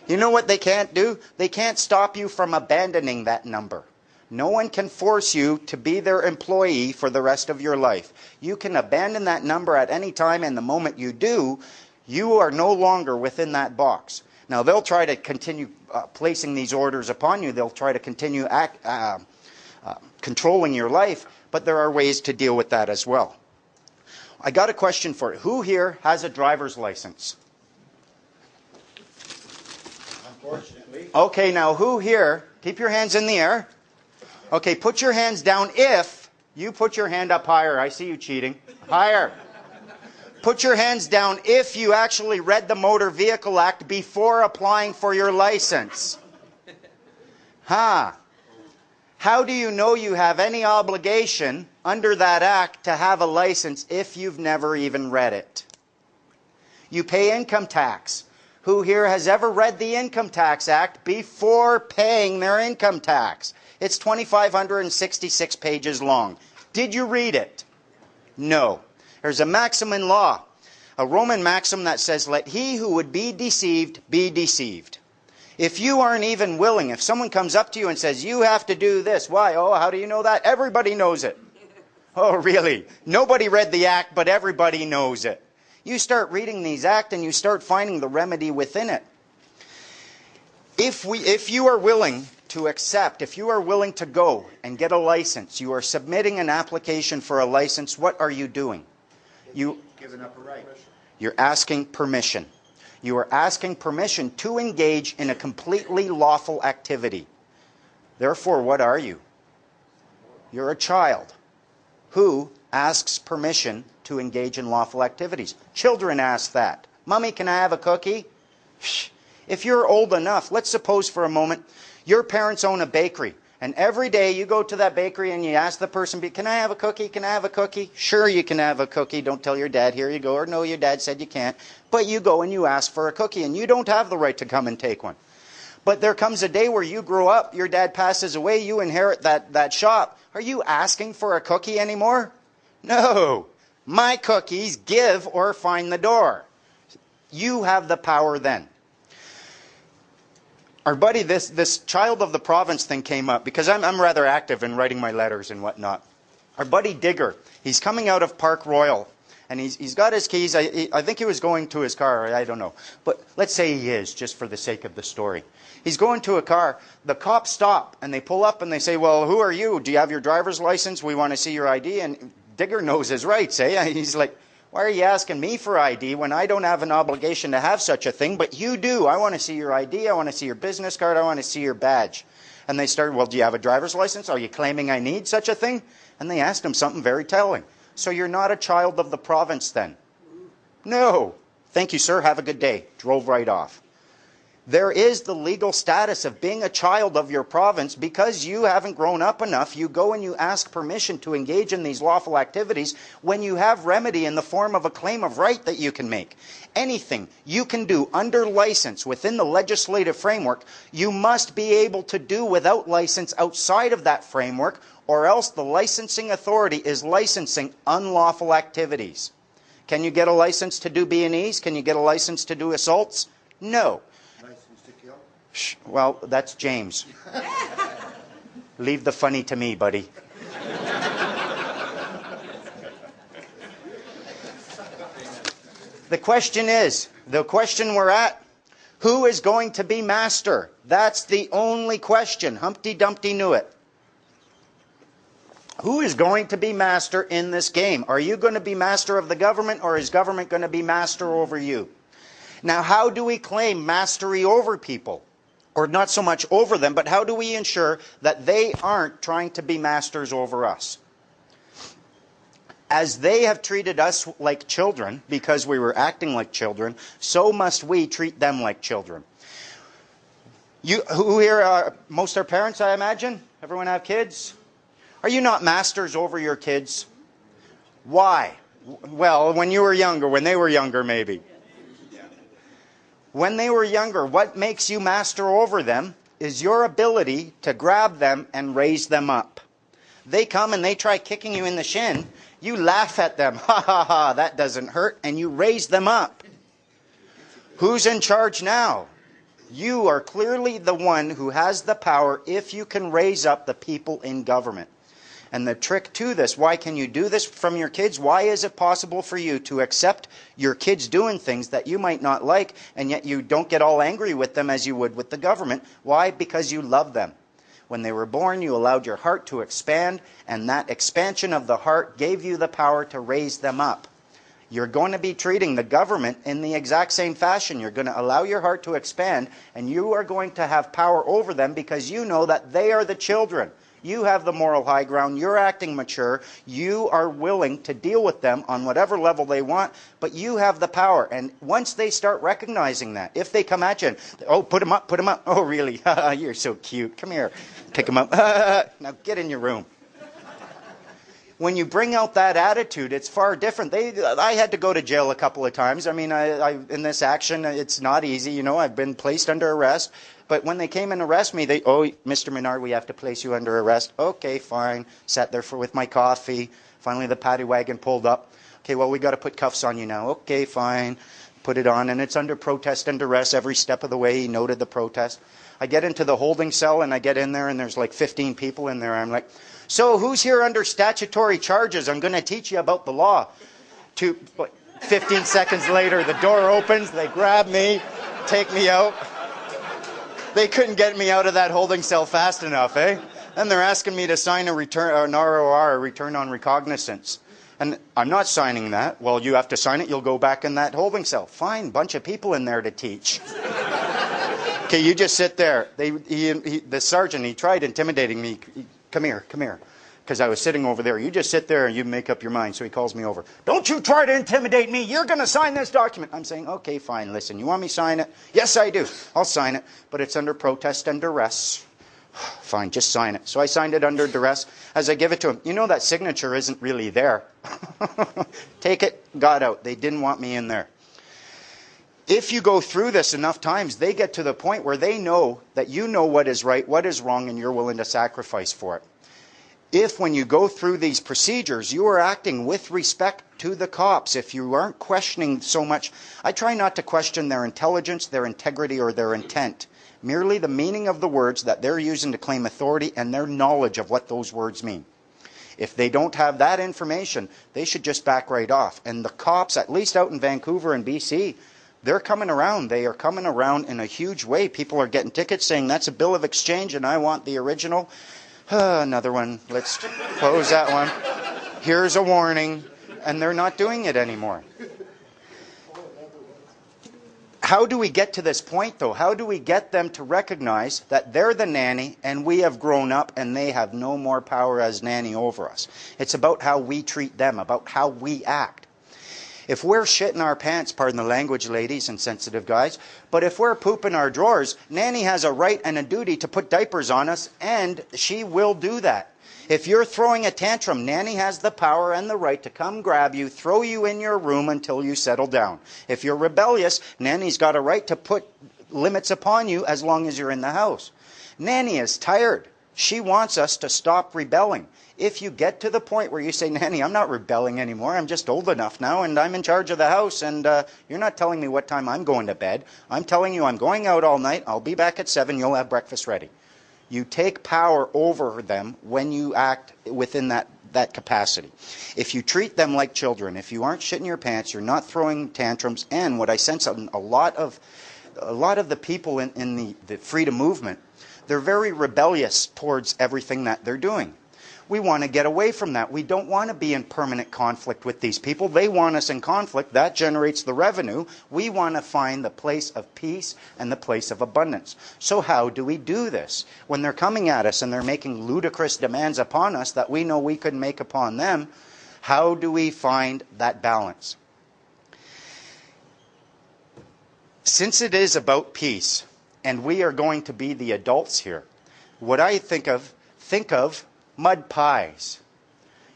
You know what they can't do? They can't stop you from abandoning that number. No one can force you to be their employee for the rest of your life. You can abandon that number at any time, and the moment you do, you are no longer within that box. Now, they'll try to continue placing these orders upon you. They'll try to continue controlling your life, but there are ways to deal with that as well. I got a question for you. Who here has a driver's license? Unfortunately. Okay, now who here, keep your hands in the air. Okay, put your hands down if you put your hand up higher. I see you cheating. Higher. Put your hands down if you actually read the Motor Vehicle Act before applying for your license. Huh. How do you know you have any obligation under that act to have a license if you've never even read it? You pay income tax. Who here has ever read the Income Tax Act before paying their income tax? It's 2,566 pages long. Did you read it? No. There's a maxim in law, a Roman maxim that says, let he who would be deceived be deceived. If you aren't even willing, if someone comes up to you and says, you have to do this, why? Oh, how do you know that? Everybody knows it. Oh, really? Nobody read the act, but everybody knows it. You start reading these acts and you start finding the remedy within it. If you are willing to accept, if you are willing to go and get a license, you are submitting an application for a license, what are you doing? Giving up a right. You're asking permission. You are asking permission to engage in a completely lawful activity. Therefore, what are you? You're a child who asks permission to engage in lawful activities. Children ask that. Mommy, can I have a cookie? If you're old enough, let's suppose for a moment, your parents own a bakery. And every day you go to that bakery and you ask the person, can I have a cookie? Can I have a cookie? Sure, you can have a cookie. Don't tell your dad, here you go. Or no, your dad said you can't. But you go and you ask for a cookie and you don't have the right to come and take one. But there comes a day where you grow up, your dad passes away, you inherit that shop. Are you asking for a cookie anymore? No. My cookies, give or find the door. You have the power then. Our buddy, this child of the province thing came up because I'm rather active in writing my letters and whatnot. Our buddy Digger, he's coming out of Park Royal and he's got his keys. I think he was going to his car. I don't know. But let's say he is, just for the sake of the story. He's going to a car. The cops stop and they pull up and they say, well, who are you? Do you have your driver's license? We want to see your ID. And Digger knows his rights, eh? He's like, why are you asking me for ID when I don't have an obligation to have such a thing, but you do? I want to see your ID, I want to see your business card, I want to see your badge. And they started, well, do you have a driver's license? Are you claiming I need such a thing? And they asked him something very telling. So you're not a child of the province then? No. Thank you, sir. Have a good day. Drove right off. There is the legal status of being a child of your province. Because you haven't grown up enough, you go and you ask permission to engage in these lawful activities when you have remedy in the form of a claim of right that you can make. Anything you can do under license within the legislative framework, you must be able to do without license outside of that framework, or else the licensing authority is licensing unlawful activities. Can you get a license to do B&Es? Can you get a license to do assaults? No. Well, that's James. Leave the funny to me, buddy. The question we're at, who is going to be master? That's the only question. Humpty Dumpty knew it. Who is going to be master in this game? Are you going to be master of the government, or is government going to be master over you? Now, how do we claim mastery over people? Or not so much over them, but how do we ensure that they aren't trying to be masters over us? As they have treated us like children, because we were acting like children, so must we treat them like children. Who here, most are parents, I imagine? Everyone have kids? Are you not masters over your kids? Why? Well, when you were younger, when they were younger maybe. When they were younger, what makes you master over them is your ability to grab them and raise them up. They come and they try kicking you in the shin. You laugh at them. Ha ha ha, that doesn't hurt. And you raise them up. Who's in charge now? You are clearly the one who has the power if you can raise up the people in government. And the trick to this, why can you do this from your kids? Why is it possible for you to accept your kids doing things that you might not like, and yet you don't get all angry with them as you would with the government? Why? Because you love them. When they were born, you allowed your heart to expand, and that expansion of the heart gave you the power to raise them up. You're going to be treating the government in the exact same fashion. You're going to allow your heart to expand, and you are going to have power over them because you know that they are the children. You have the moral high ground. You're acting mature. You are willing to deal with them on whatever level they want, but you have the power. And once they start recognizing that, if they come at you and, oh, put him up, put him up. Oh, really? You're so cute. Come here. Pick him up. Now get in your room. When you bring out that attitude, it's far different. I had to go to jail a couple of times. I mean, in this action, it's not easy. You know, I've been placed under arrest. But when they came and arrest me, oh, Mr. Menard, we have to place you under arrest. Okay, fine. Sat there with my coffee. Finally, the paddy wagon pulled up. Okay, well, we got to put cuffs on you now. Okay, fine. Put it on, and it's under protest and duress every step of the way. He noted the protest. I get into the holding cell, and I get in there, and there's like 15 people in there. I'm like, so who's here under statutory charges? I'm going to teach you about the law. 15 seconds later, the door opens. They grab me, take me out. They couldn't get me out of that holding cell fast enough, eh? And they're asking me to sign an ROR, a return on recognizance. And I'm not signing that. Well, you have to sign it. You'll go back in that holding cell. Fine, bunch of people in there to teach. Okay, you just sit there. The sergeant, he tried intimidating me. Come here, because I was sitting over there. You just sit there and you make up your mind. So he calls me over. Don't you try to intimidate me. You're going to sign this document. I'm saying, okay, fine. Listen, you want me to sign it? Yes, I do. I'll sign it. But it's under protest and duress. Fine, just sign it. So I signed it under duress. As I give it to him, you know that signature isn't really there. Take it, got out. They didn't want me in there. If you go through this enough times, they get to the point where they know that you know what is right, what is wrong, and you're willing to sacrifice for it. If when you go through these procedures, you are acting with respect to the cops, if you aren't questioning so much, I try not to question their intelligence, their integrity, or their intent. Merely the meaning of the words that they're using to claim authority and their knowledge of what those words mean. If they don't have that information, they should just back right off. And the cops, at least out in Vancouver and BC, they're coming around. They are coming around in a huge way. People are getting tickets saying, that's a bill of exchange and I want the original. Another one. Let's close that one. Here's a warning. And they're not doing it anymore. How do we get to this point, though? How do we get them to recognize that they're the nanny and we have grown up and they have no more power as nanny over us? It's about how we treat them, about how we act. If we're shitting our pants, pardon the language, ladies and sensitive guys, but if we're pooping our drawers, Nanny has a right and a duty to put diapers on us, and she will do that. If you're throwing a tantrum, Nanny has the power and the right to come grab you, throw you in your room until you settle down. If you're rebellious, Nanny's got a right to put limits upon you as long as you're in the house. Nanny is tired. She wants us to stop rebelling. If you get to the point where you say, Nanny, I'm not rebelling anymore, I'm just old enough now and I'm in charge of the house and you're not telling me what time I'm going to bed. I'm telling you I'm going out all night, I'll be back at 7, you'll have breakfast ready. You take power over them when you act within that capacity. If you treat them like children, if you aren't shitting your pants, you're not throwing tantrums, and what I sense a lot of the people in the freedom movement, they're very rebellious towards everything that they're doing. We want to get away from that. We don't want to be in permanent conflict with these people. They want us in conflict. That generates the revenue. We want to find the place of peace and the place of abundance. So how do we do this? When they're coming at us and they're making ludicrous demands upon us that we know we could make upon them, how do we find that balance? Since it is about peace, and we are going to be the adults here, what I think of mud pies.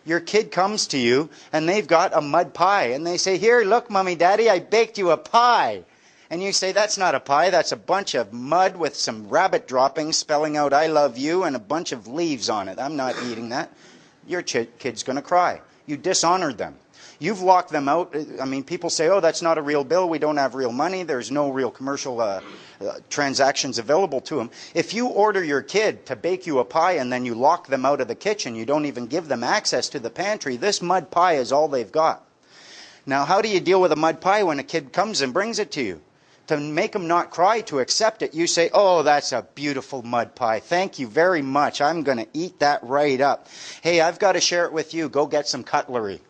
Your kid comes to you and they've got a mud pie and they say, here, look, Mommy, Daddy, I baked you a pie. And you say, that's not a pie, that's a bunch of mud with some rabbit droppings spelling out I love you and a bunch of leaves on it. I'm not eating that. Your kid's going to cry. You dishonored them. You've locked them out. I mean, people say, oh, that's not a real bill. We don't have real money. There's no real commercial transactions available to them. If you order your kid to bake you a pie and then you lock them out of the kitchen, you don't even give them access to the pantry, this mud pie is all they've got. Now, how do you deal with a mud pie when a kid comes and brings it to you? To make them not cry, to accept it, you say, oh, that's a beautiful mud pie. Thank you very much. I'm going to eat that right up. Hey, I've got to share it with you. Go get some cutlery.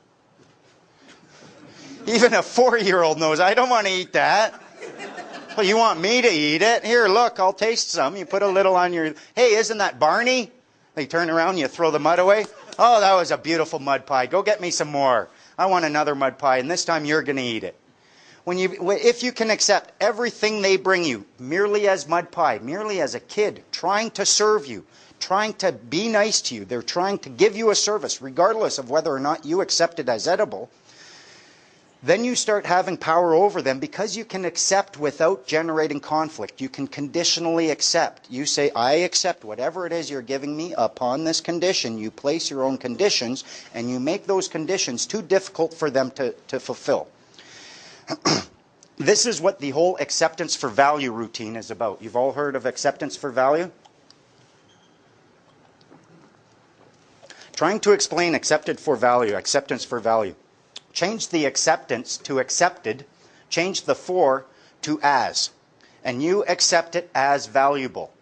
Even a 4-year-old knows, I don't want to eat that. Well, you want me to eat it? Here, look, I'll taste some. You put a little on your... Hey, isn't that Barney? They turn around, you throw the mud away. Oh, that was a beautiful mud pie. Go get me some more. I want another mud pie, and this time you're going to eat it. If you can accept everything they bring you merely as mud pie, merely as a kid trying to serve you, trying to be nice to you, they're trying to give you a service regardless of whether or not you accept it as edible, then you start having power over them because you can accept without generating conflict. You can conditionally accept. You say, I accept whatever it is you're giving me upon this condition. You place your own conditions and you make those conditions too difficult for them to fulfill. This is what the whole acceptance for value routine is about. You've all heard of acceptance for value? Trying to explain acceptance for value. Change the acceptance to accepted, change the for to as, and you accept it as valuable.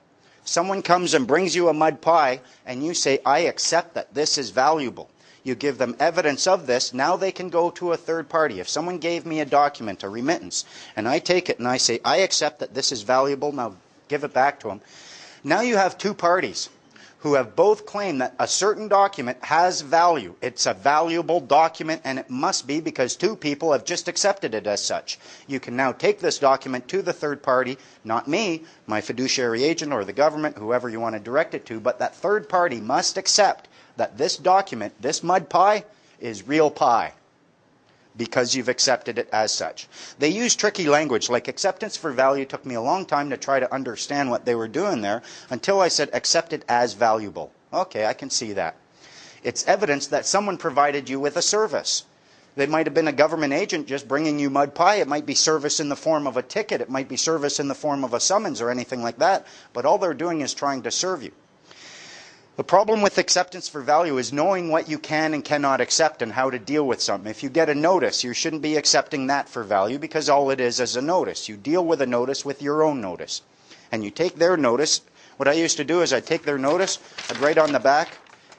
Someone comes and brings you a mud pie, and you say, I accept that this is valuable. You give them evidence of this, now they can go to a third party. If someone gave me a document, a remittance, and I take it and I say, I accept that this is valuable, now give it back to them. Now you have two parties who have both claimed that a certain document has value. It's a valuable document, and it must be because two people have just accepted it as such. You can now take this document to the third party, not me, my fiduciary agent or the government, whoever you want to direct it to, but that third party must accept that this document, this mud pie, is real pie because you've accepted it as such. They use tricky language, like acceptance for value took me a long time to try to understand what they were doing there until I said accept it as valuable. Okay, I can see that. It's evidence that someone provided you with a service. They might have been a government agent just bringing you mud pie. It might be service in the form of a ticket. It might be service in the form of a summons or anything like that. But all they're doing is trying to serve you. The problem with acceptance for value is knowing what you can and cannot accept and how to deal with something. If you get a notice, you shouldn't be accepting that for value because all it is a notice. You deal with a notice with your own notice. And you take their notice. What I used to do is I'd take their notice, I'd write on the back,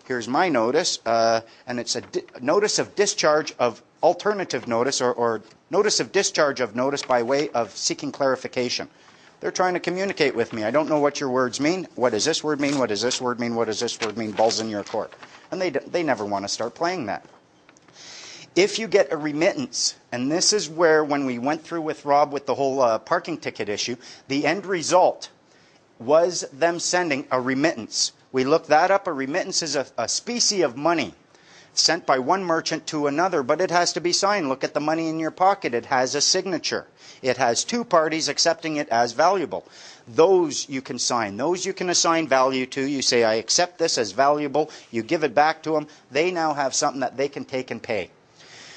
here's my notice, and it's a notice of discharge of alternative notice or notice of discharge of notice by way of seeking clarification. They're trying to communicate with me. I don't know what your words mean. What does this word mean? What does this word mean? What does this word mean? Balls in your court. And they never want to start playing that. If you get a remittance, and this is where when we went through with Rob with the whole parking ticket issue, the end result was them sending a remittance. We looked that up. A remittance is a specie of money sent by one merchant to another, but it has to be signed. Look at the money in your pocket. It has a signature. It has two parties accepting it as valuable. Those you can sign. Those you can assign value to. You say, I accept this as valuable. You give it back to them. They now have something that they can take and pay.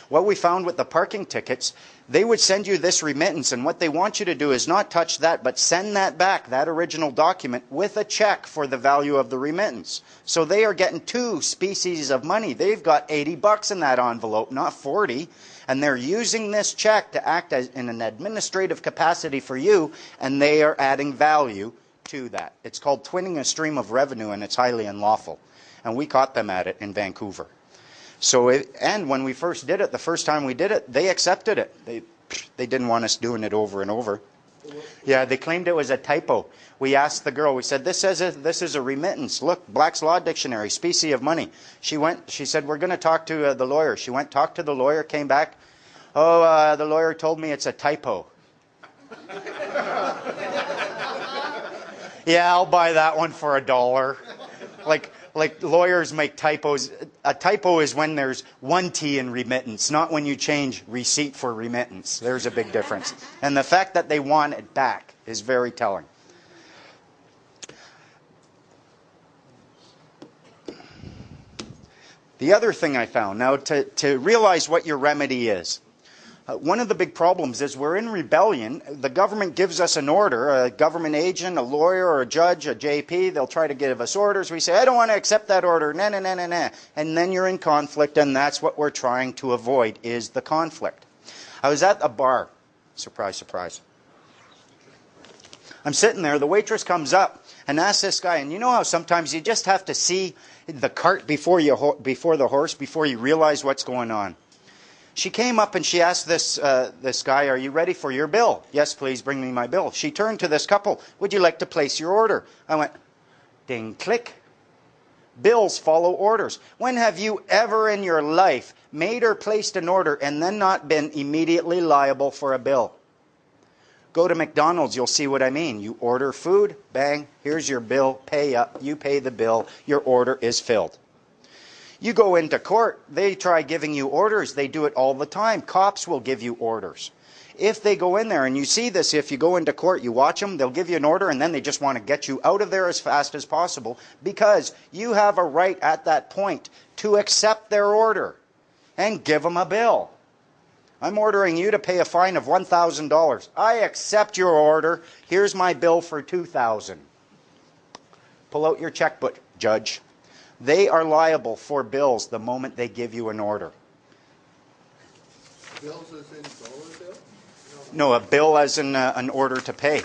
What we found with the parking tickets, they would send you this remittance, and what they want you to do is not touch that, but send that back, that original document, with a check for the value of the remittance. So they are getting two species of money. They've got $80 in that envelope, not 40, and they're using this check to act as in an administrative capacity for you, and they are adding value to that. It's called twinning a stream of revenue, and it's highly unlawful. And we caught them at it in Vancouver. So, and when we first did it, the first time we did it, they accepted it. They didn't want us doing it over and over. Yeah, they claimed it was a typo. We asked the girl, we said, this is a remittance. Look, Black's Law Dictionary, specie of money. She said, we're going to talk to the lawyer. She went, talked to the lawyer, came back. Oh, the lawyer told me it's a typo. Yeah, I'll buy that one for $1. Like lawyers make typos. A typo is when there's one T in remittance, not when you change receipt for remittance. There's a big difference. And the fact that they want it back is very telling. The other thing I found, now to realize what your remedy is. One of the big problems is we're in rebellion. The government gives us an order, a government agent, a lawyer, or a judge, a JP. They'll try to give us orders. We say, I don't want to accept that order. Nah, nah, nah, nah, nah. And then you're in conflict, and that's what we're trying to avoid, is the conflict. I was at a bar. Surprise, surprise. I'm sitting there. The waitress comes up and asks this guy, and you know how sometimes you just have to see the cart before the horse, before you realize what's going on. She came up and she asked this guy, are you ready for your bill? Yes, please, bring me my bill. She turned to this couple, would you like to place your order? I went, ding, click. Bills follow orders. When have you ever in your life made or placed an order and then not been immediately liable for a bill? Go to McDonald's, you'll see what I mean. You order food, bang, here's your bill, pay up, you pay the bill, your order is filled. You go into court, they try giving you orders. They do it all the time. Cops will give you orders. If they go in there, and you see this, if you go into court, you watch them, they'll give you an order, and then they just want to get you out of there as fast as possible because you have a right at that point to accept their order and give them a bill. I'm ordering you to pay a fine of $1,000. I accept your order. Here's my bill for $2,000. Pull out your checkbook, judge. They are liable for bills the moment they give you an order. Bills as in dollar bill? No, a bill as in an order to pay.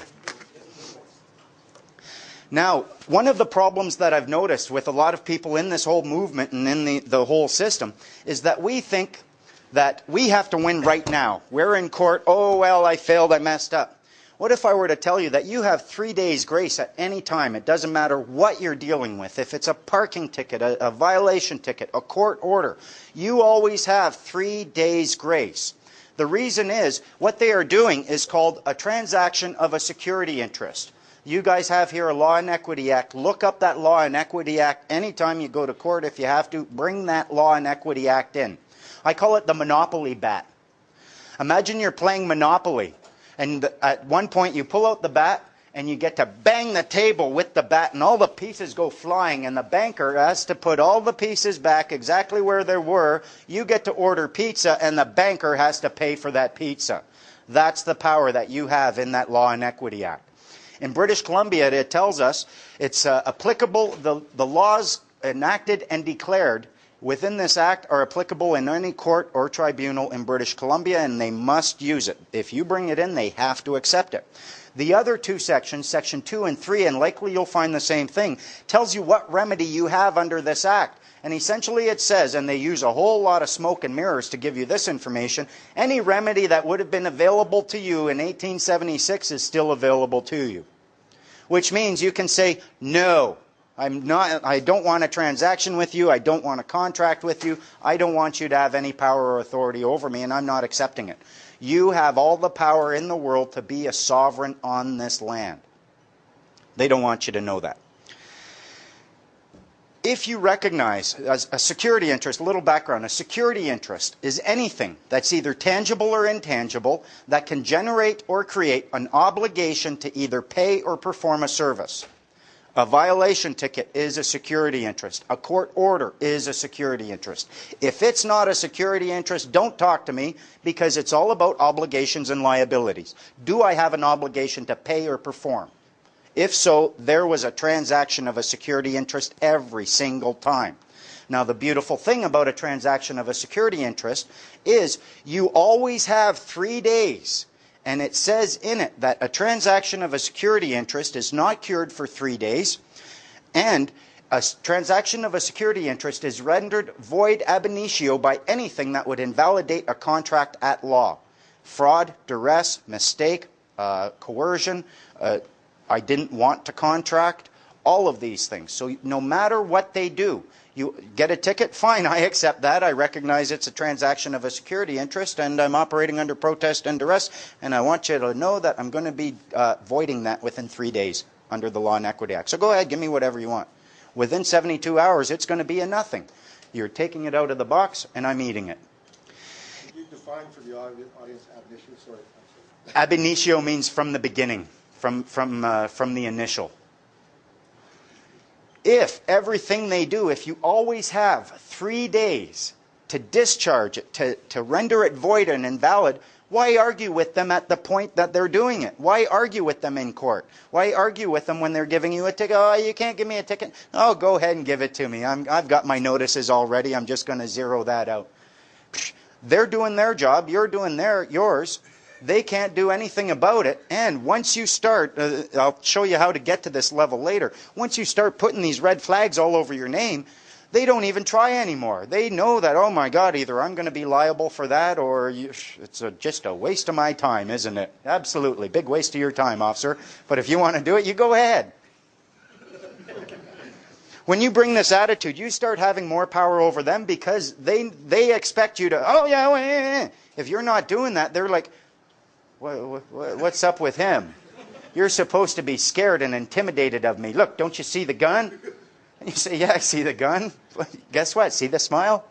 Now, one of the problems that I've noticed with a lot of people in this whole movement and in the whole system is that we think that we have to win right now. We're in court, oh, well, I failed, I messed up. What if I were to tell you that you have 3 days grace at any time? It doesn't matter what you're dealing with. If it's a parking ticket, a violation ticket, a court order, you always have 3 days grace. The reason is what they are doing is called a transaction of a security interest. You guys have here a Law and Equity Act. Look up that Law and Equity Act anytime you go to court. If you have to, bring that Law and Equity Act in. I call it the Monopoly bat. Imagine you're playing Monopoly. And at one point you pull out the bat and you get to bang the table with the bat and all the pieces go flying and the banker has to put all the pieces back exactly where they were. You get to order pizza and the banker has to pay for that pizza. That's the power that you have in that Law and Equity Act. In British Columbia, it tells us it's applicable, the laws enacted and declared within this act are applicable in any court or tribunal in British Columbia, and they must use it. If you bring it in, they have to accept it. The other two sections, Section 2 and 3, and likely you'll find the same thing, tells you what remedy you have under this act. And essentially it says, and they use a whole lot of smoke and mirrors to give you this information, any remedy that would have been available to you in 1876 is still available to you. Which means you can say, no, I don't want a transaction with you. I don't want a contract with you. I don't want you to have any power or authority over me, and I'm not accepting it. You have all the power in the world to be a sovereign on this land. They don't want you to know that. If you recognize a security interest, a little background, a security interest is anything that's either tangible or intangible that can generate or create an obligation to either pay or perform a service. A violation ticket is a security interest. A court order is a security interest. If it's not a security interest, don't talk to me, because it's all about obligations and liabilities. Do I have an obligation to pay or perform? If so, there was a transaction of a security interest every single time. Now, the beautiful thing about a transaction of a security interest is you always have 3 days. And it says in it that a transaction of a security interest is not cured for 3 days. And a transaction of a security interest is rendered void ab initio by anything that would invalidate a contract at law. Fraud, duress, mistake, coercion, I didn't want to contract, all of these things. So no matter what they do, you get a ticket, fine, I accept that. I recognize it's a transaction of a security interest, and I'm operating under protest and duress, and I want you to know that I'm going to be voiding that within 3 days under the Law and Equity Act. So go ahead, give me whatever you want. Within 72 hours, it's going to be a nothing. You're taking it out of the box, and I'm eating it. Could you define for the audience ab initio? Sorry. Ab initio means from the beginning, from the initial. If everything they do, if you always have 3 days to discharge it, to render it void and invalid, why argue with them at the point that they're doing it? Why argue with them in court? Why argue with them when they're giving you a ticket? Oh, you can't give me a ticket. Oh, go ahead and give it to me. I've got my notices already. I'm just going to zero that out. They're doing their job. You're doing yours. They can't do anything about it. And once you start, I'll show you how to get to this level later. Once you start putting these red flags all over your name, they don't even try anymore. They know that, oh my God, either I'm going to be liable for that, or it's just a waste of my time, isn't it? Absolutely. Big waste of your time, officer. But if you want to do it, you go ahead. When you bring this attitude, you start having more power over them, because they expect you to, oh yeah. If you're not doing that, they're like, what's up with him? You're supposed to be scared and intimidated of me. Look, don't you see the gun? And you say, yeah, I see the gun. Guess what? See the smile?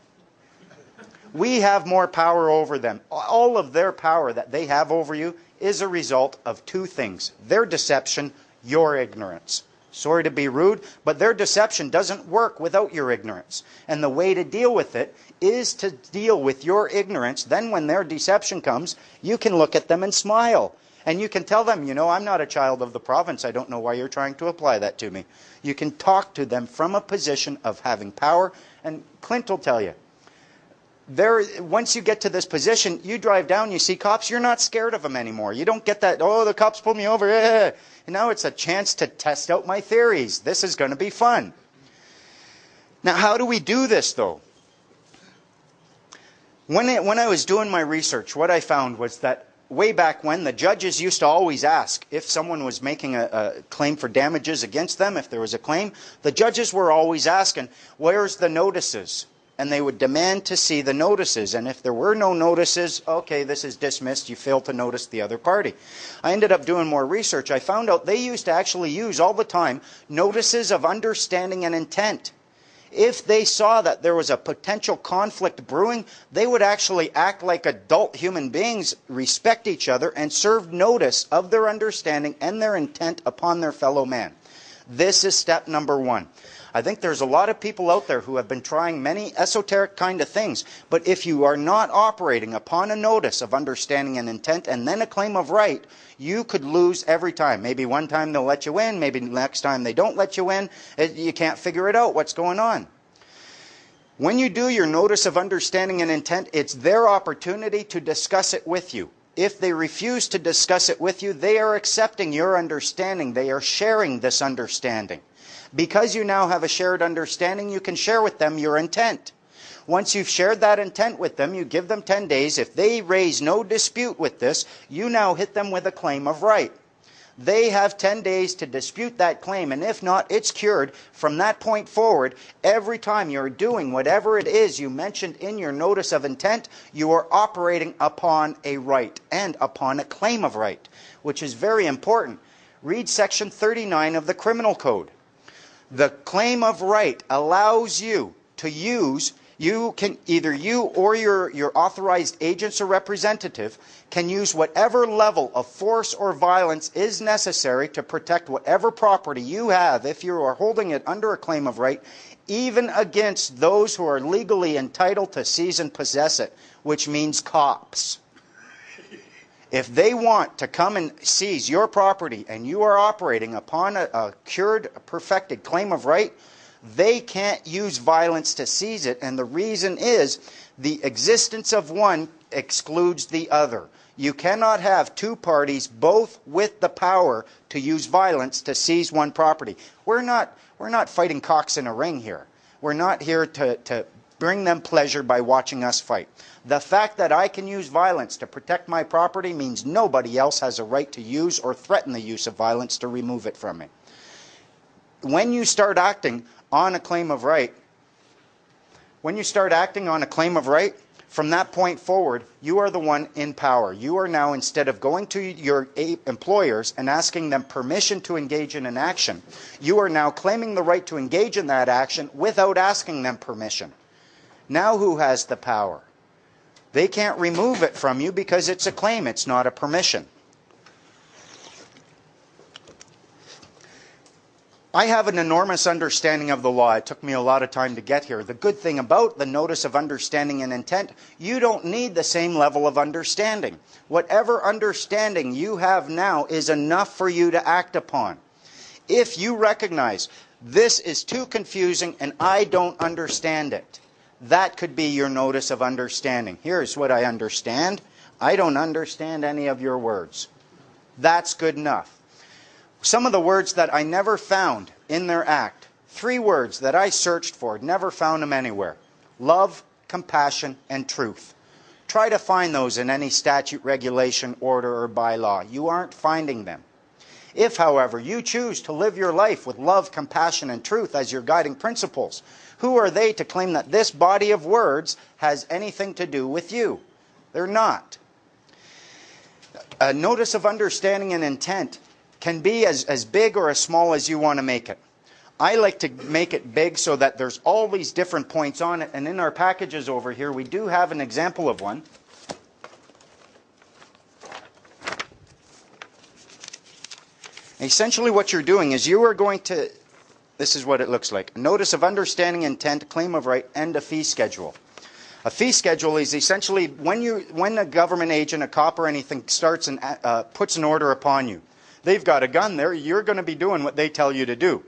We have more power over them. All of their power that they have over you is a result of two things: their deception, your ignorance. Sorry to be rude, but their deception doesn't work without your ignorance. And the way to deal with it is to deal with your ignorance. Then when their deception comes, you can look at them and smile. And you can tell them, you know, I'm not a child of the province. I don't know why you're trying to apply that to me. You can talk to them from a position of having power. And Clint will tell you, once you get to this position, you drive down, you see cops, you're not scared of them anymore. You don't get that, oh, the cops pulled me over. And now it's a chance to test out my theories. This is going to be fun. Now, how do we do this, though? When I was doing my research, what I found was that way back when, the judges used to always ask if someone was making a claim for damages against them, if there was a claim, the judges were always asking, where's the notices? And they would demand to see the notices. And if there were no notices, okay, this is dismissed. You failed to notice the other party. I ended up doing more research. I found out they used to actually use all the time notices of understanding and intent. If they saw that there was a potential conflict brewing, they would actually act like adult human beings, respect each other, and serve notice of their understanding and their intent upon their fellow man. This is step number one. I think there's a lot of people out there who have been trying many esoteric kind of things, but if you are not operating upon a notice of understanding and intent and then a claim of right, you could lose every time. Maybe one time they'll let you win, maybe next time they don't let you win. You can't figure it out what's going on. When you do your notice of understanding and intent, it's their opportunity to discuss it with you. If they refuse to discuss it with you, they are accepting your understanding. They are sharing this understanding. Because you now have a shared understanding, you can share with them your intent. Once you've shared that intent with them, you give them 10 days. If they raise no dispute with this, you now hit them with a claim of right. They have 10 days to dispute that claim, and if not, it's cured. From that point forward, every time you're doing whatever it is you mentioned in your notice of intent, you are operating upon a right and upon a claim of right, which is very important. Read section 39 of the Criminal Code. The claim of right allows you to use, either you or your authorized agents or representative can use whatever level of force or violence is necessary to protect whatever property you have if you are holding it under a claim of right, even against those who are legally entitled to seize and possess it, which means cops. If they want to come and seize your property and you are operating upon a cured, perfected claim of right, they can't use violence to seize it, and the reason is the existence of one excludes the other. You cannot have two parties both with the power to use violence to seize one property. We're not fighting cocks in a ring here. We're not here to bring them pleasure by watching us fight. The fact that I can use violence to protect my property means nobody else has a right to use or threaten the use of violence to remove it from me. When you start acting on a claim of right, from that point forward, you are the one in power. You are now, instead of going to your employers and asking them permission to engage in an action, you are now claiming the right to engage in that action without asking them permission. Now who has the power? They can't remove it from you because it's a claim, it's not a permission. I have an enormous understanding of the law. It took me a lot of time to get here. The good thing about the notice of understanding and intent, you don't need the same level of understanding. Whatever understanding you have now is enough for you to act upon. If you recognize this is too confusing and I don't understand it, that could be your notice of understanding. Here's what I understand. I don't understand any of your words. That's good enough. Some of the words that I never found in their act, 3 words that I searched for, never found them anywhere. Love, compassion, and truth. Try to find those in any statute, regulation, order, or bylaw. You aren't finding them. If, however, you choose to live your life with love, compassion, and truth as your guiding principles, who are they to claim that this body of words has anything to do with you? They're not. A notice of understanding and intent can be as big or as small as you want to make it. I like to make it big so that there's all these different points on it, and in our packages over here we do have an example of one. Essentially what you're doing is you are going to, this is what it looks like, a notice of understanding, intent, claim of right, and a fee schedule. A fee schedule is essentially when a government agent, a cop or anything starts and puts an order upon you. They've got a gun there, you're going to be doing what they tell you to do.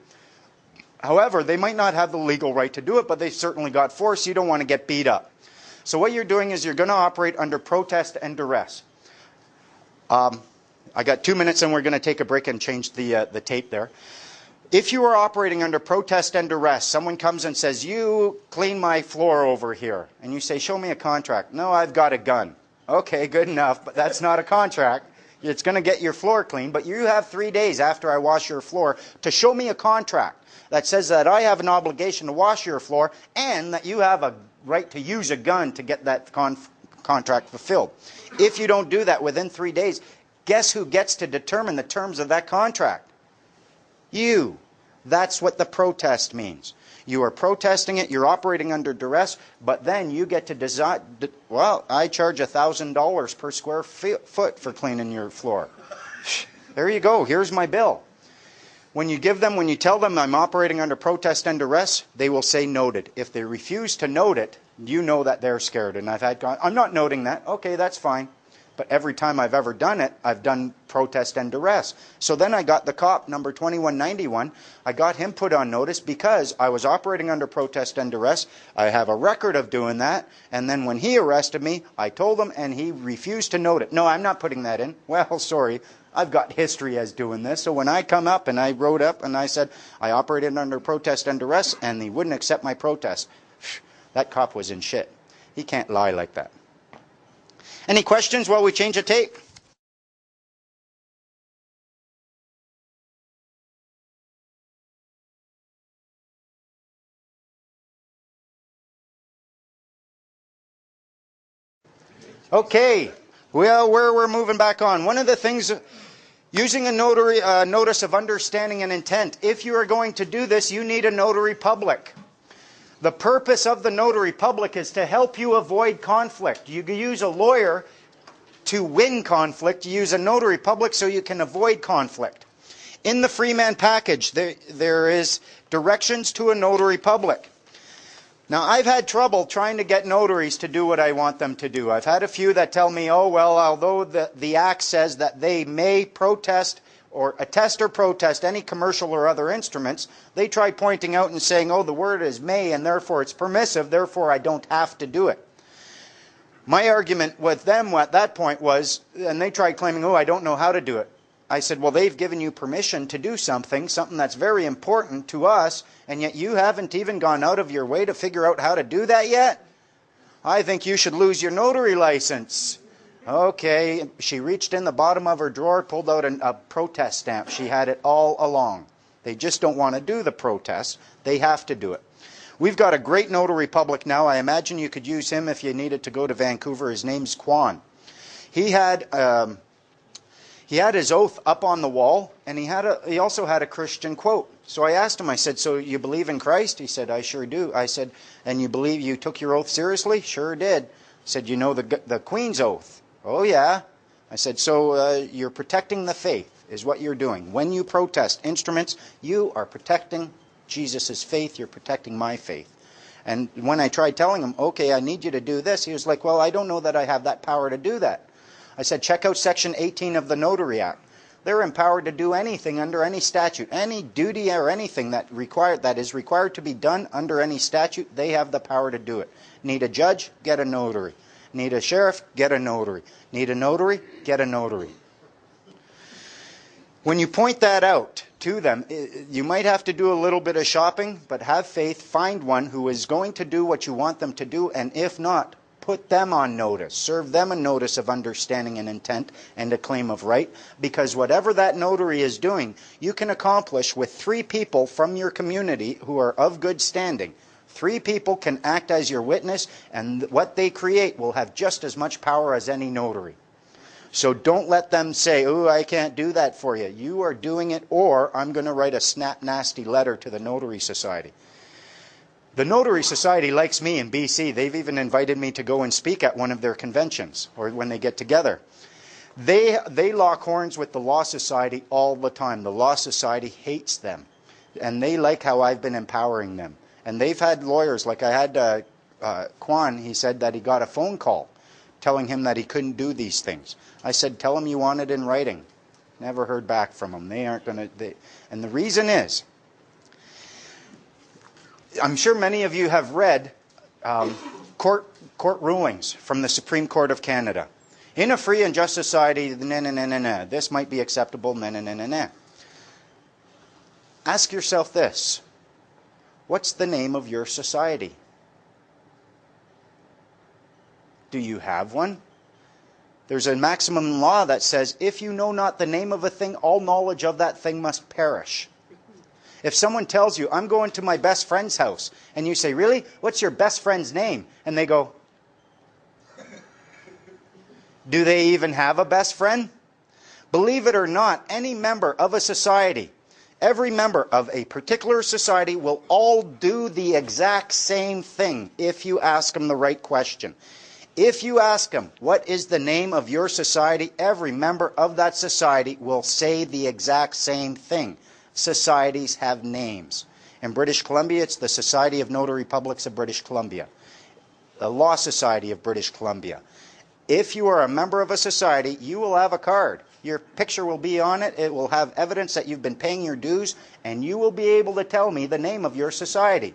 However, they might not have the legal right to do it, but they've certainly got force. You don't want to get beat up. So what you're doing is you're going to operate under protest and duress. I got 2 minutes and we're going to take a break and change the tape there. If you are operating under protest and duress, someone comes and says, you clean my floor over here. And you say, show me a contract. No, I've got a gun. Okay, good enough, but that's not a contract. It's going to get your floor clean, but you have 3 days after I wash your floor to show me a contract that says that I have an obligation to wash your floor and that you have a right to use a gun to get that contract fulfilled. If you don't do that within 3 days, guess who gets to determine the terms of that contract? You. That's what the protest means. You are protesting it, you're operating under duress, but then you get to decide, well, I charge $1,000 per square foot for cleaning your floor. There you go, here's my bill. When you tell them I'm operating under protest and duress, they will say noted. If they refuse to note it, you know that they're scared. And I'm not noting that. Okay, that's fine. But every time I've ever done it, I've done protest and duress. So then I got the cop, number 2191. I got him put on notice because I was operating under protest and duress. I have a record of doing that. And then when he arrested me, I told him and he refused to note it. No, I'm not putting that in. Well, sorry. I've got history as doing this. So when I come up and I wrote up and I said I operated under protest and duress and he wouldn't accept my protest, that cop was in shit. He can't lie like that. Any questions while we change a tape? Okay, well, we're moving back on. One of the things, using a notary notice of understanding and intent. If you are going to do this, you need a notary public. The purpose of the notary public is to help you avoid conflict. You can use a lawyer to win conflict. You use a notary public so you can avoid conflict. In the Freeman package, there is directions to a notary public. Now, I've had trouble trying to get notaries to do what I want them to do. I've had a few that tell me, oh, well, although the Act says that they may protest or attest or protest any commercial or other instruments, they try pointing out and saying, oh, the word is may and therefore it's permissive, therefore I don't have to do it. My argument with them at that point was, and they tried claiming, oh, I don't know how to do it. I said, well, they've given you permission to do something that's very important to us, and yet you haven't even gone out of your way to figure out how to do that yet? I think you should lose your notary license. Okay, she reached in the bottom of her drawer, pulled out a protest stamp. She had it all along. They just don't want to do the protest. They have to do it. We've got a great notary public now. I imagine you could use him if you needed to go to Vancouver. His name's Kwan. He had his oath up on the wall, and he also had a Christian quote. So I asked him, I said, so you believe in Christ? He said, I sure do. I said, and you believe you took your oath seriously? Sure did. I said, you know the Queen's oath? Oh, yeah. I said, so you're protecting the faith is what you're doing. When you protest instruments, you are protecting Jesus' faith. You're protecting my faith. And when I tried telling him, okay, I need you to do this, he was like, well, I don't know that I have that power to do that. I said, check out Section 18 of the Notary Act. They're empowered to do anything under any statute, any duty or anything that is required to be done under any statute. They have the power to do it. Need a judge? Get a notary. Need a sheriff? Get a notary. Need a notary? Get a notary. When you point that out to them, you might have to do a little bit of shopping, but have faith, find one who is going to do what you want them to do, and if not, put them on notice. Serve them a notice of understanding and intent and a claim of right, because whatever that notary is doing, you can accomplish with 3 people from your community who are of good standing. 3 people can act as your witness, and what they create will have just as much power as any notary. So don't let them say, oh, I can't do that for you. You are doing it, or I'm going to write a snap nasty letter to the Notary Society. The Notary Society likes me in BC. They've even invited me to go and speak at one of their conventions, or when they get together. They lock horns with the Law Society all the time. The Law Society hates them, and they like how I've been empowering them. And they've had lawyers, like I had Kwan, he said that he got a phone call telling him that he couldn't do these things. I said, tell him you want it in writing. Never heard back from them. They aren't going to... And the reason is, I'm sure many of you have read court rulings from the Supreme Court of Canada. In a free and just society, this might be acceptable, Ask yourself this. What's the name of your society? Do you have one? There's a maximum law that says, if you know not the name of a thing, all knowledge of that thing must perish. If someone tells you, I'm going to my best friend's house, and you say, really? What's your best friend's name? And they go, do they even have a best friend? Believe it or not, any member of a society, every member of a particular society will all do the exact same thing if you ask them the right question. If you ask them, what is the name of your society? Every member of that society will say the exact same thing. Societies have names. In British Columbia, it's the Society of Notary Publics of British Columbia, the Law Society of British Columbia. If you are a member of a society, you will have a card. Your picture will be on it. It will have evidence that you've been paying your dues, and you will be able to tell me the name of your society.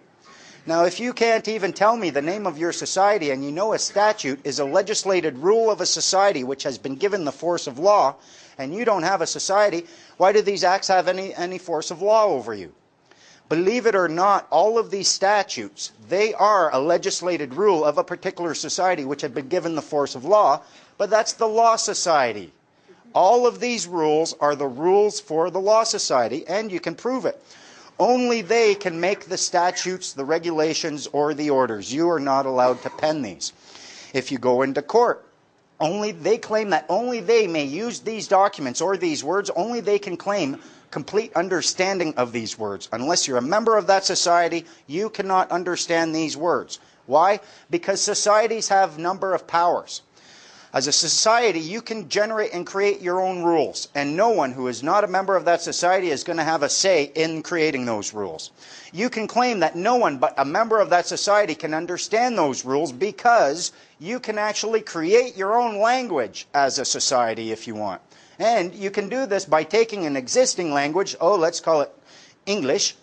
Now, if you can't even tell me the name of your society, and you know a statute is a legislated rule of a society which has been given the force of law, and you don't have a society, why do these acts have any force of law over you? Believe it or not, all of these statutes, they are a legislated rule of a particular society which have been given the force of law, but that's the Law Society. All of these rules are the rules for the Law Society, and you can prove it. Only they can make the statutes, the regulations, or the orders. You are not allowed to pen these. If you go into court, They claim that only they may use these documents or these words. Only they can claim complete understanding of these words. Unless you're a member of that society, you cannot understand these words. Why? Because societies have a number of powers. As a society, you can generate and create your own rules, and no one who is not a member of that society is going to have a say in creating those rules. You can claim that no one but a member of that society can understand those rules because you can actually create your own language as a society if you want. And you can do this by taking an existing language, let's call it English,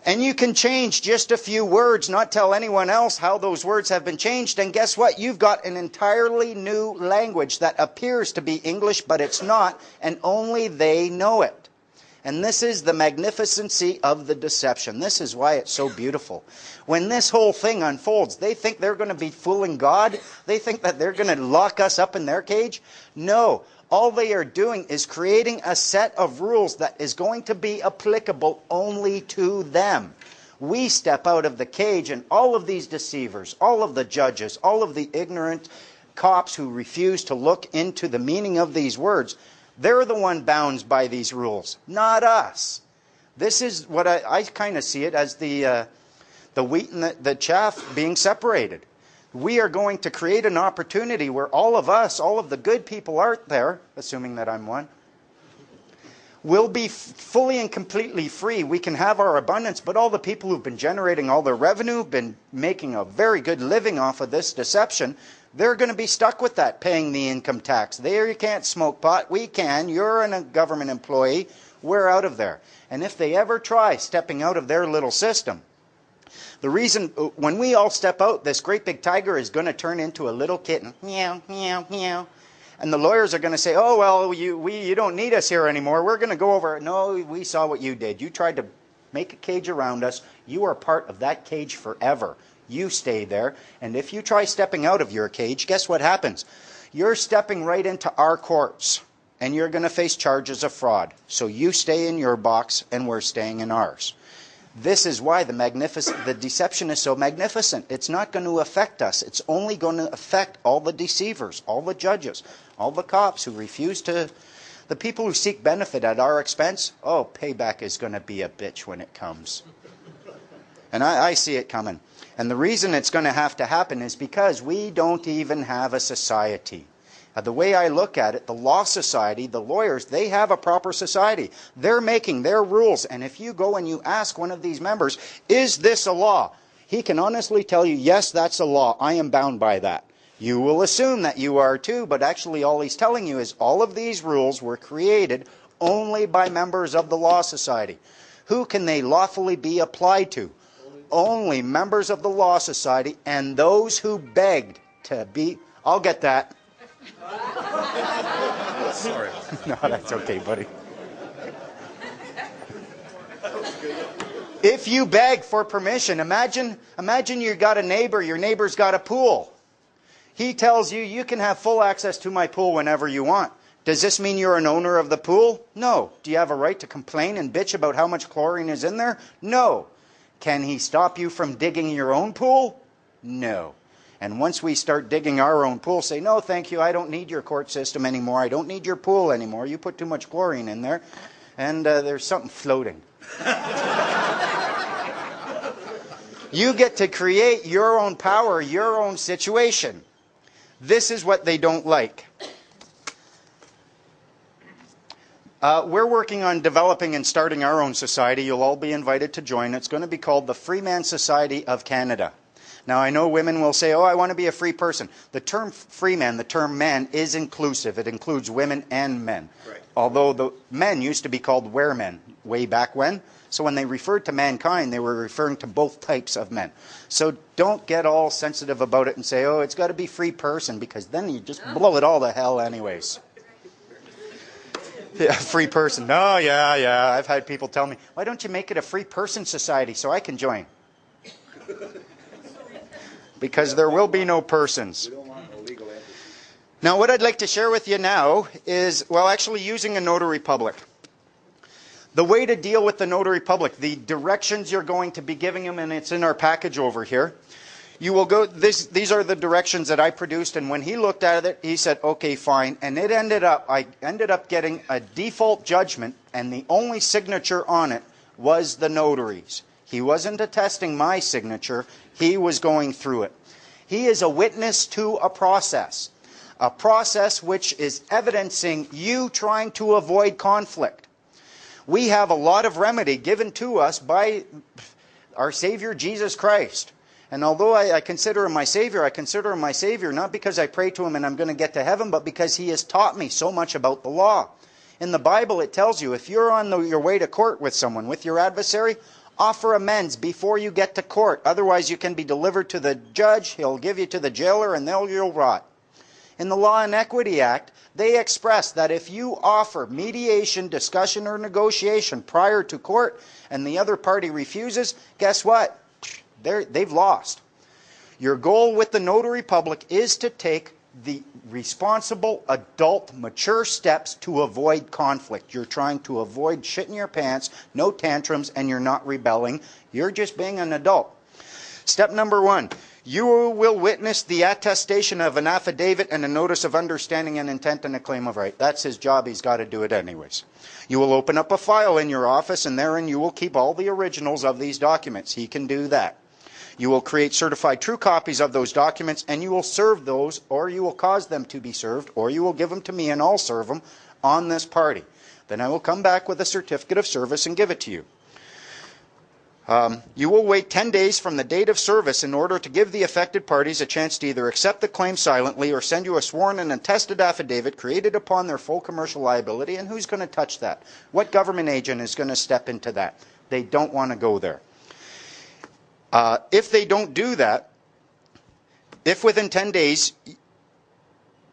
and you can change just a few words, not tell anyone else how those words have been changed, and guess what? You've got an entirely new language that appears to be English, but it's not, and only they know it. And this is the magnificency of the deception. This is why it's so beautiful. When this whole thing unfolds, they think they're going to be fooling God? They think that they're going to lock us up in their cage? No. All they are doing is creating a set of rules that is going to be applicable only to them. We step out of the cage, and all of these deceivers, all of the judges, all of the ignorant cops who refuse to look into the meaning of these words, they're the one bound by these rules, not us. This is what I kind of see it as the wheat and the chaff being separated. We are going to create an opportunity where all of us, all of the good people out there, assuming that I'm one, will be fully and completely free. We can have our abundance, but all the people who've been generating all their revenue, been making a very good living off of this deception, they're going to be stuck with that, paying the income tax. There you can't smoke pot. We can. You're a government employee. We're out of there. And if they ever try stepping out of their little system, the reason, when we all step out, this great big tiger is going to turn into a little kitten. Meow, meow, meow. And the lawyers are going to say, oh, well, you don't need us here anymore. We're going to go over. No, we saw what you did. You tried to make a cage around us. You are part of that cage forever. You stay there. And if you try stepping out of your cage, guess what happens? You're stepping right into our courts. And you're going to face charges of fraud. So you stay in your box, and we're staying in ours. This is why the deception is so magnificent. It's not going to affect us. It's only going to affect all the deceivers, all the judges, all the cops who refuse to, the people who seek benefit at our expense. Oh, payback is going to be a bitch when it comes. And I see it coming. And the reason it's going to have to happen is because we don't even have a society. The way I look at it, the law society, the lawyers, they have a proper society. They're making their rules. And if you go and you ask one of these members, is this a law? He can honestly tell you, yes, that's a law. I am bound by that. You will assume that you are too, but actually all he's telling you is all of these rules were created only by members of the law society. Who can they lawfully be applied to? Only members of the law society and those who begged to be... I'll get that. Sorry. No, that's okay, buddy. If you beg for permission, imagine you got a neighbor, your neighbor's got a pool. He tells you, you can have full access to my pool whenever you want. Does this mean you're an owner of the pool? No. Do you have a right to complain and bitch about how much chlorine is in there? No. Can he stop you from digging your own pool? No. And once we start digging our own pool, say, no, thank you, I don't need your court system anymore. I don't need your pool anymore. You put too much chlorine in there, and there's something floating. You get to create your own power, your own situation. This is what they don't like. We're working on developing and starting our own society. You'll all be invited to join. It's going to be called the Freeman Society of Canada. Now, I know women will say, oh, I want to be a free person. The term freeman, the term man, is inclusive. It includes women and men. Right. Although the men used to be called weremen way back when. So when they referred to mankind, they were referring to both types of men. So don't get all sensitive about it and say, oh, it's got to be free person, because then you just blow it all to hell anyways. Yeah, free person. Oh, yeah. I've had people tell me, why don't you make it a free person society so I can join? Because there will be no persons. Now, what I'd like to share with you now is, well, actually using a notary public. The way to deal with the notary public, the directions you're going to be giving them, and it's in our package over here. You will go, these are the directions that I produced, and when he looked at it, he said, okay, fine. And I ended up getting a default judgment, and the only signature on it was the notary's. He wasn't attesting my signature, he was going through it. He is a witness to a process which is evidencing you trying to avoid conflict. We have a lot of remedy given to us by our Savior Jesus Christ. And although I consider him my Savior, I consider him my Savior not because I pray to him and I'm going to get to heaven, but because he has taught me so much about the law. In the Bible it tells you, if you're on your way to court with someone, with your adversary, offer amends before you get to court. Otherwise you can be delivered to the judge, he'll give you to the jailer, and then you'll rot. In the Law and Equity Act, they express that if you offer mediation, discussion, or negotiation prior to court, and the other party refuses, guess what? They've lost. Your goal with the notary public is to take the responsible, adult, mature steps to avoid conflict. You're trying to avoid shit in your pants, no tantrums, and you're not rebelling. You're just being an adult. Step number 1. You will witness the attestation of an affidavit and a notice of understanding and intent and a claim of right. That's his job. He's got to do it anyways. You will open up a file in your office, and therein you will keep all the originals of these documents. He can do that. You will create certified true copies of those documents, and you will serve those, or you will cause them to be served, or you will give them to me and I'll serve them on this party. Then I will come back with a certificate of service and give it to you. You will wait 10 days from the date of service in order to give the affected parties a chance to either accept the claim silently or send you a sworn and attested affidavit created upon their full commercial liability. And who's going to touch that? What government agent is going to step into that? They don't want to go there. If they don't do that, if within 10 days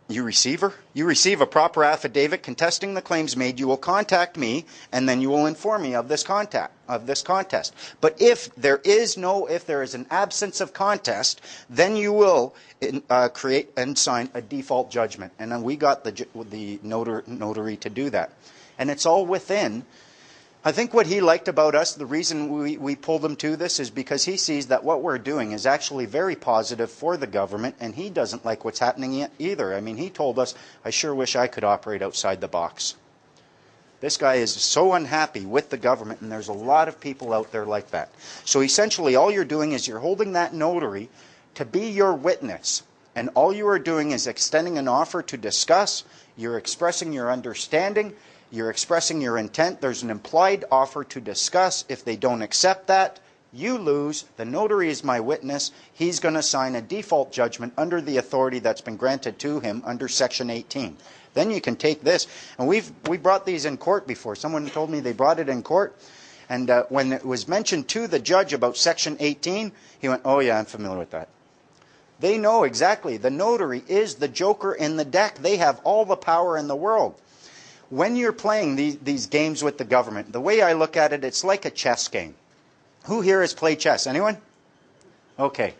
you receive a proper affidavit contesting the claims made, you will contact me, and then you will inform me of this contest. But if there is an absence of contest, then you will create and sign a default judgment. And then we got the notary to do that. And it's all within. I think what he liked about us, the reason we pulled him to this, is because he sees that what we're doing is actually very positive for the government, and he doesn't like what's happening either. I mean, he told us, I sure wish I could operate outside the box. This guy is so unhappy with the government, and there's a lot of people out there like that. So essentially all you're doing is you're holding that notary to be your witness, and all you are doing is extending an offer to discuss. You're expressing your understanding. You're expressing your intent. There's an implied offer to discuss. If they don't accept that, you lose. The notary is my witness. He's going to sign a default judgment under the authority that's been granted to him under Section 18. Then you can take this. And we brought these in court before. Someone told me they brought it in court. And when it was mentioned to the judge about Section 18, he went, oh yeah, I'm familiar with that. They know exactly. The notary is the joker in the deck. They have all the power in the world. When you're playing these games with the government, the way I look at it, it's like a chess game. Who here has played chess? Anyone? Okay.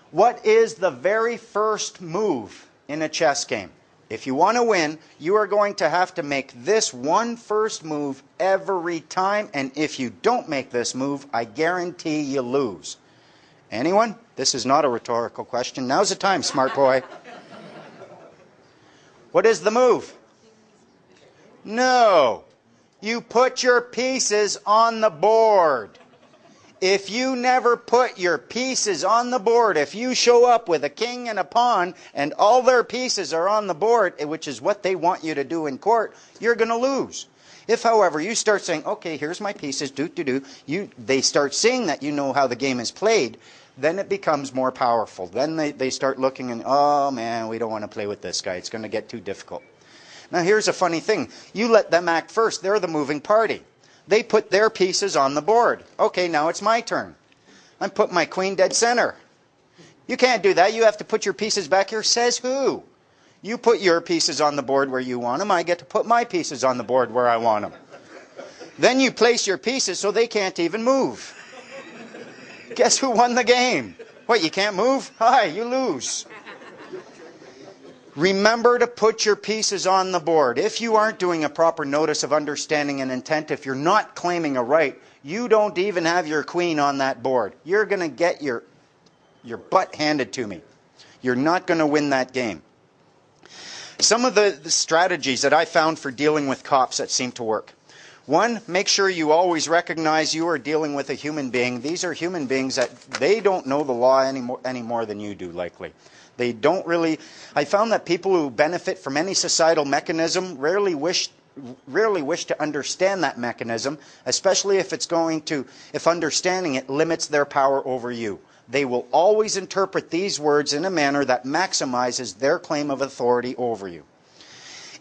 What is the very first move in a chess game? If you want to win, you are going to have to make this one first move every time, and if you don't make this move, I guarantee you lose. Anyone? This is not a rhetorical question. Now's the time, smart boy. What is the move? No. You put your pieces on the board. If you never put your pieces on the board, if you show up with a king and a pawn and all their pieces are on the board, which is what they want you to do in court, you're going to lose. If, however, you start saying, okay, here's my pieces, they start seeing that you know how the game is played, then it becomes more powerful. Then they start looking and, oh man, we don't want to play with this guy. It's going to get too difficult. Now here's a funny thing. You let them act first. They're the moving party. They put their pieces on the board. Okay, now it's my turn. I'm putting my queen dead center. You can't do that. You have to put your pieces back here. Says who? You put your pieces on the board where you want them. I get to put my pieces on the board where I want them. Then you place your pieces so they can't even move. Guess who won the game? What, you can't move? Hi, you lose. Remember to put your pieces on the board. If you aren't doing a proper notice of understanding and intent, if you're not claiming a right, you don't even have your queen on that board. You're going to get your your butt handed to me. You're not going to win that game. Some of the strategies that I found for dealing with cops that seem to work. One, make sure you always recognize you are dealing with a human being. These are human beings that they don't know the law any more than you do, likely. They don't really. I found that people who benefit from any societal mechanism rarely wish to understand that mechanism, especially if understanding it limits their power over you. They will always interpret these words in a manner that maximizes their claim of authority over you.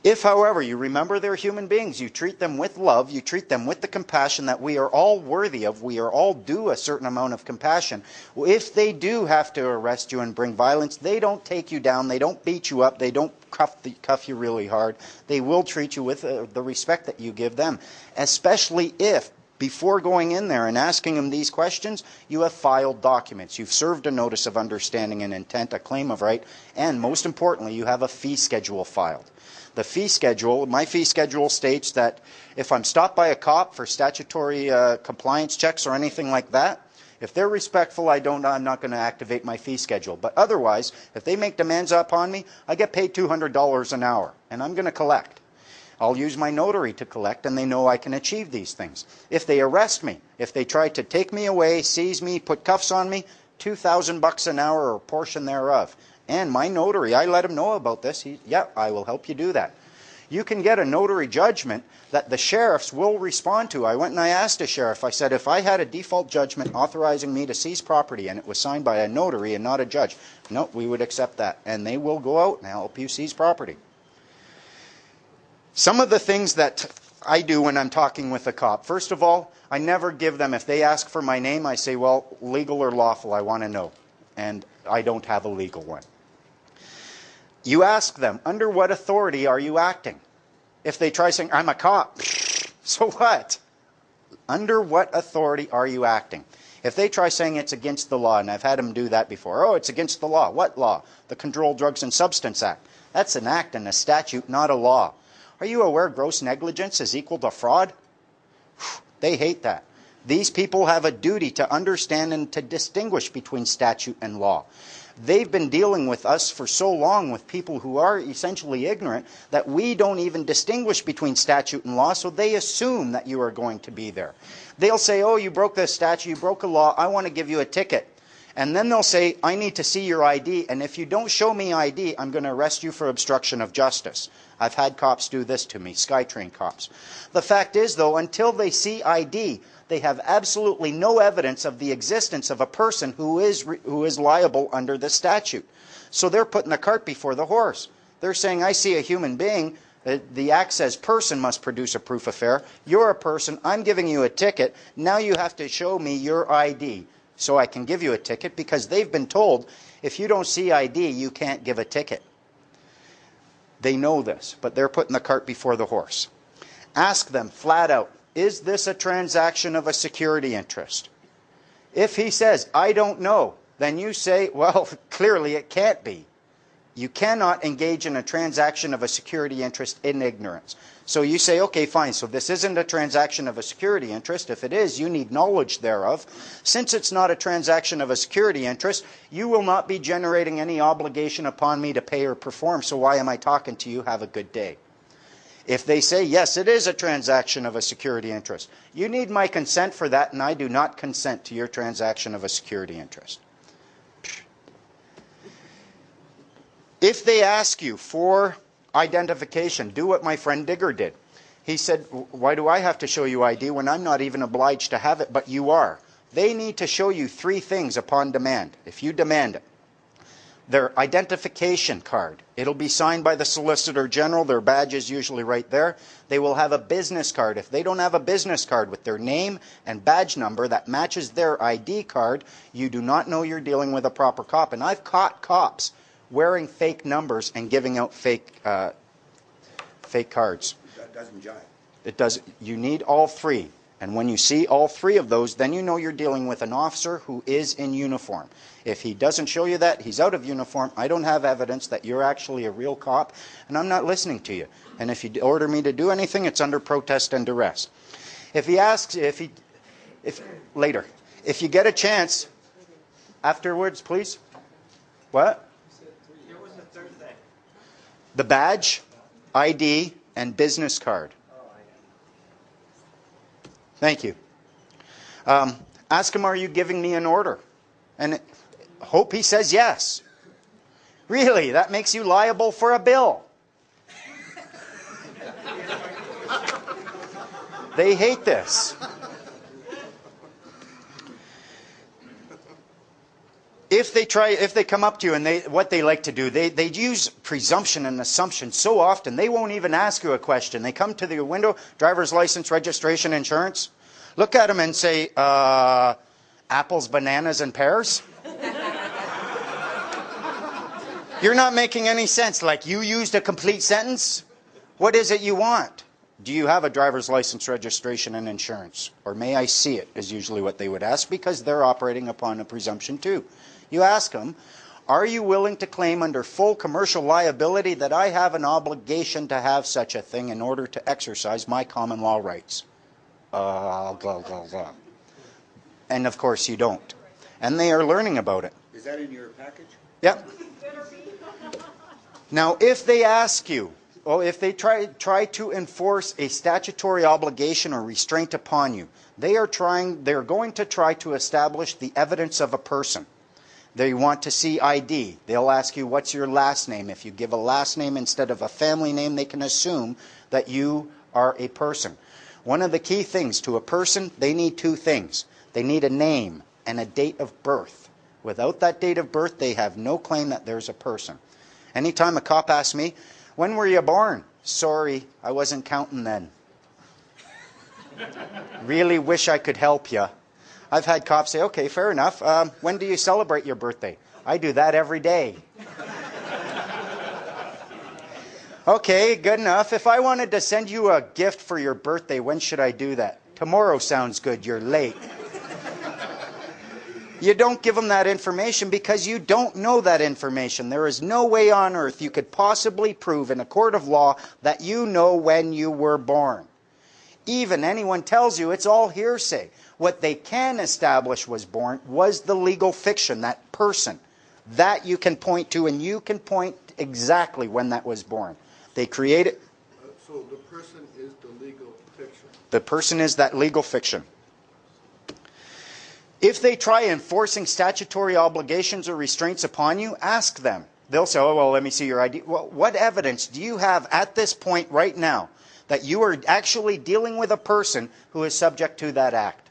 If, however, you remember they're human beings, you treat them with love, you treat them with the compassion that we are all worthy of, we are all due a certain amount of compassion. If they do have to arrest you and bring violence, they don't take you down, they don't beat you up, they don't cuff you really hard. They will treat you with the respect that you give them, especially if, before going in there and asking them these questions, you have filed documents. You've served a notice of understanding and intent, a claim of right, and most importantly, you have a fee schedule filed. The fee schedule, my fee schedule states that if I'm stopped by a cop for statutory compliance checks or anything like that, if they're respectful, I'm not going to activate my fee schedule. But otherwise, if they make demands upon me, I get paid $200 an hour, and I'm going to collect. I'll use my notary to collect, and they know I can achieve these things. If they arrest me, if they try to take me away, seize me, put cuffs on me, $2,000 an hour or a portion thereof. And my notary, I let him know about this. Yeah, I will help you do that. You can get a notary judgment that the sheriffs will respond to. I went and I asked a sheriff, I said, if I had a default judgment authorizing me to seize property and it was signed by a notary and not a judge, no, we would accept that. And they will go out and help you seize property. Some of the things that I do when I'm talking with a cop, first of all, I never give them, if they ask for my name, I say, well, legal or lawful, I want to know. And I don't have a legal one. You ask them, under what authority are you acting? If they try saying, I'm a cop, so what? Under what authority are you acting? If they try saying it's against the law, and I've had them do that before, oh, it's against the law. What law? The Controlled Drugs and Substance Act. That's an act and a statute, not a law. Are you aware gross negligence is equal to fraud? They hate that. These people have a duty to understand and to distinguish between statute and law. They've been dealing with us for so long with people who are essentially ignorant that we don't even distinguish between statute and law, so they assume that you are going to be there. They'll say, oh, you broke the statute, you broke a law, I want to give you a ticket. And then they'll say, I need to see your ID, and if you don't show me ID, I'm going to arrest you for obstruction of justice. I've had cops do this to me, SkyTrain cops. The fact is, though, until they see ID, they have absolutely no evidence of the existence of a person who is liable under the statute. So they're putting the cart before the horse. They're saying, I see a human being. The act says person must produce a proof of fare. You're a person. I'm giving you a ticket. Now you have to show me your ID so I can give you a ticket, because they've been told if you don't see ID, you can't give a ticket. They know this, but they're putting the cart before the horse. Ask them flat out, is this a transaction of a security interest? If he says, I don't know, then you say, well, clearly it can't be. You cannot engage in a transaction of a security interest in ignorance. So you say, okay, fine, so this isn't a transaction of a security interest. If it is, you need knowledge thereof. Since it's not a transaction of a security interest, you will not be generating any obligation upon me to pay or perform, so why am I talking to you? Have a good day. If they say, yes, it is a transaction of a security interest, you need my consent for that, and I do not consent to your transaction of a security interest. If they ask you for identification, do what my friend Digger did. He said, why do I have to show you ID when I'm not even obliged to have it, but you are? They need to show you 3 things upon demand, if you demand it. Their identification card. It'll be signed by the Solicitor General. Their badge is usually right there. They will have a business card. If they don't have a business card with their name and badge number that matches their ID card, you do not know you're dealing with a proper cop. And I've caught cops wearing fake numbers and giving out fake cards. That doesn't jive. It does. You need all 3. And when you see all 3 of those, then you know you're dealing with an officer who is in uniform. If he doesn't show you that, he's out of uniform. I don't have evidence that you're actually a real cop, and I'm not listening to you. And if you order me to do anything, it's under protest and duress. If he asks, if you get a chance, afterwards, please? What? There was a third thing. The badge, ID, and business card. Thank you. Ask him, are you giving me an order? And hope he says yes. Really, that makes you liable for a bill. They hate this. If they come up to you and what they like to do, they use presumption and assumption so often, they won't even ask you a question. They come to the window, driver's license, registration, insurance, look at them and say, apples, bananas, and pears? You're not making any sense. Like, you used a complete sentence? What is it you want? Do you have a driver's license, registration, and insurance? Or may I see it, is usually what they would ask, because they're operating upon a presumption too. You ask them, are you willing to claim under full commercial liability that I have an obligation to have such a thing in order to exercise my common law rights? Blah, blah, blah. And of course you don't. And they are learning about it. Is that in your package? Yep. Now, if they ask you, if they try to enforce a statutory obligation or restraint upon you, they're going to try to establish the evidence of a person. They want to see ID. They'll ask you, what's your last name? If you give a last name instead of a family name, they can assume that you are a person. One of the key things to a person, they need two things. They need a name and a date of birth. Without that date of birth, they have no claim that there's a person. Anytime a cop asks me, when were you born? Sorry, I wasn't counting then. Really wish I could help you. I've had cops say, okay, fair enough. When do you celebrate your birthday? I do that every day. Okay, good enough. If I wanted to send you a gift for your birthday, when should I do that? Tomorrow sounds good. You're late. You don't give them that information because you don't know that information. There is no way on earth you could possibly prove in a court of law that you know when you were born. Even anyone tells you, it's all hearsay. What they can establish was born was the legal fiction, that person. That you can point to, and you can point exactly when that was born. They create it. So the person is the legal fiction. The person is that legal fiction. If they try enforcing statutory obligations or restraints upon you, ask them. They'll say, oh, well, let me see your ID. Well, what evidence do you have at this point right now that you are actually dealing with a person who is subject to that act?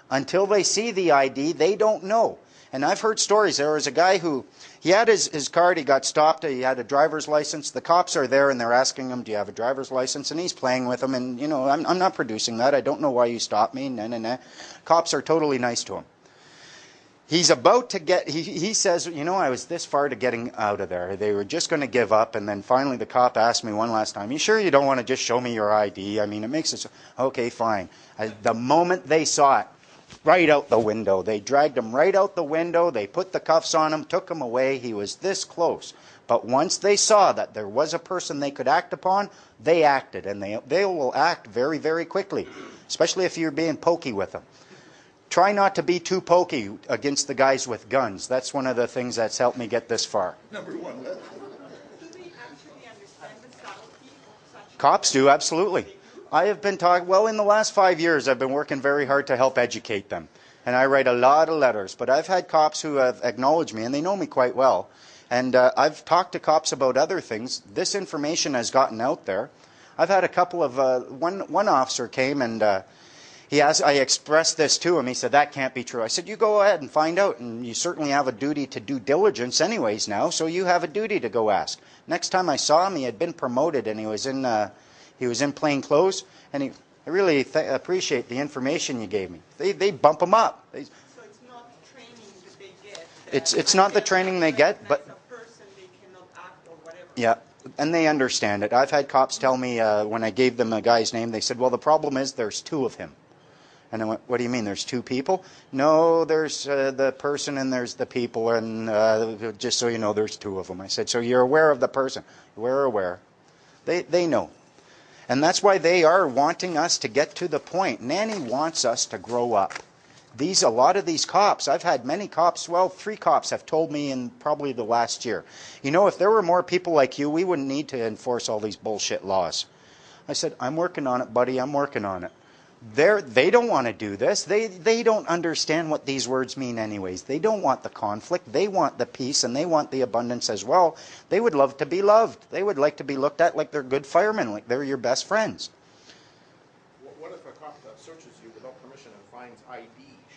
Until they see the ID, they don't know. And I've heard stories. There was a guy who, he had his card, he got stopped, he had a driver's license. The cops are there and they're asking him, do you have a driver's license? And he's playing with them and, you know, I'm not producing that. I don't know why you stopped me. Nah. Cops are totally nice to him. He's about to get, he says, you know, I was this far to getting out of there. They were just going to give up. And then finally the cop asked me one last time, you sure you don't want to just show me your ID? I mean, it makes it so, okay, fine. The moment they saw it, right out the window. They dragged him right out the window. They put the cuffs on him, took him away. He was this close. But once they saw that there was a person they could act upon, they acted. And they will act very, very quickly, especially if you're being pokey with them. Try not to be too pokey against the guys with guns. That's one of the things that's helped me get this far. Number one. Do they actually understand the subtlety of such? Cops do, absolutely. I have been talking, well, in the last 5 years, I've been working very hard to help educate them. And I write a lot of letters. But I've had cops who have acknowledged me, and they know me quite well. And I've talked to cops about other things. This information has gotten out there. I've had a couple of, one officer came and he asked, I expressed this to him. He said, that can't be true. I said, you go ahead and find out. And you certainly have a duty to due diligence anyways now, so you have a duty to go ask. Next time I saw him, he had been promoted and he was in plain clothes, and I really appreciate the information you gave me. They bump him up. So it's not training that they get. It's not the training they get, but as a person they cannot act or whatever. yeah, and they understand it. I've had cops tell me when I gave them a guy's name, they said, well, the problem is there's two of him. And I went, what do you mean, there's two people? No, there's the person and there's the people, and just so you know, there's two of them. I said, so you're aware of the person? We're aware. They know. And that's why they are wanting us to get to the point. Nanny wants us to grow up. A lot of these cops, I've had many cops, well, 3 cops have told me in probably the last year, you know, if there were more people like you, we wouldn't need to enforce all these bullshit laws. I said, I'm working on it, buddy, I'm working on it. They don't want to do this. They don't understand what these words mean anyways. They don't want the conflict. They want the peace, and they want the abundance as well. They would love to be loved. They would like to be looked at like they're good firemen, like they're your best friends. What if a cop searches you without permission and finds ID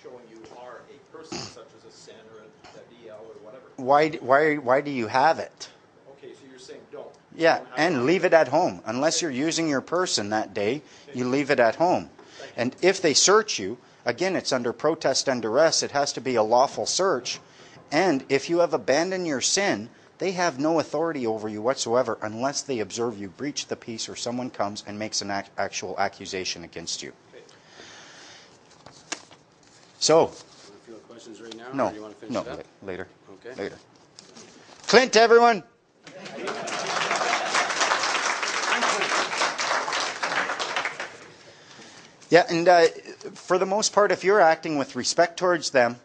showing you are a person such as a SIN or a DL or whatever? Why do you have it? Okay, so you're saying don't. Yeah, and leave it at home. Unless you're using your person that day, you leave it at home. And if they search you, again, it's under protest and duress. It has to be a lawful search. And if you have abandoned your sin, they have no authority over you whatsoever unless they observe you breach the peace or someone comes and makes an actual accusation against you. So, Feel questions right now? no, Or do you want to finish no, it up? later. Okay. Later. Clint, everyone. Yeah, and for the most part, if you're acting with respect towards them,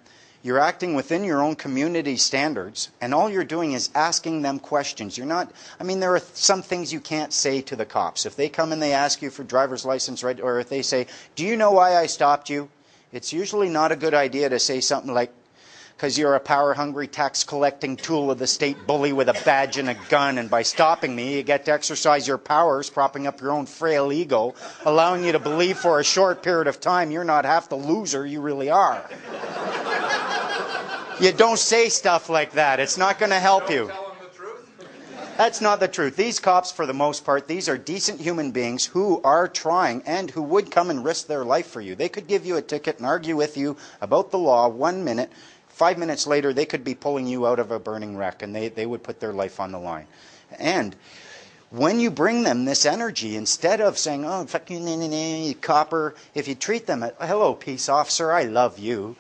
you're acting within your own community standards, and all you're doing is asking them questions. You're not, I mean, there are some things you can't say to the cops. If they come and they ask you for driver's license, right, or if they say, do you know why I stopped you? It's usually not a good idea to say something like, because you're a power-hungry, tax-collecting tool of the state bully with a badge and a gun, and by stopping me, you get to exercise your powers, propping up your own frail ego, allowing you to believe for a short period of time you're not half the loser you really are. You don't say stuff like that. It's not going to help you. That's not the truth. These cops, for the most part, these are decent human beings who are trying and who would come and risk their life for you. They could give you a ticket and argue with you about the law 1 minute. 5 minutes later, they could be pulling you out of a burning wreck, and they would put their life on the line. And when you bring them this energy, instead of saying, oh, fuck you, copper, if you treat them, hello, peace officer, I love you,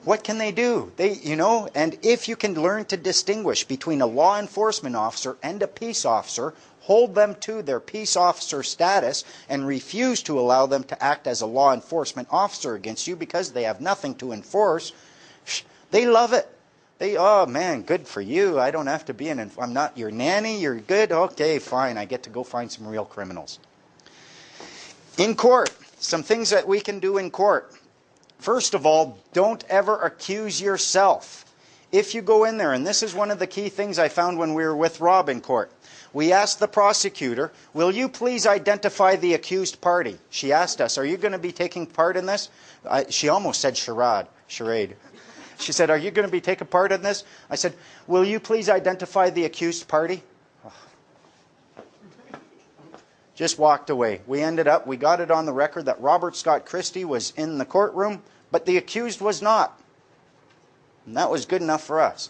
what can they do? And if you can learn to distinguish between a law enforcement officer and a peace officer, hold them to their peace officer status and refuse to allow them to act as a law enforcement officer against you because they have nothing to enforce, they love it. Oh man, good for you. I don't have to be I'm not your nanny. You're good. Okay, fine. I get to go find some real criminals. In court, some things that we can do in court. First of all, don't ever accuse yourself. If you go in there, and this is one of the key things I found when we were with Rob in court, we asked the prosecutor, will you please identify the accused party? She asked us, are you going to be taking part in this? She almost said charade. She said, are you going to be taking part in this? I said, will you please identify the accused party? Oh. Just walked away. We got it on the record that Robert Scott Christie was in the courtroom, but the accused was not. And that was good enough for us.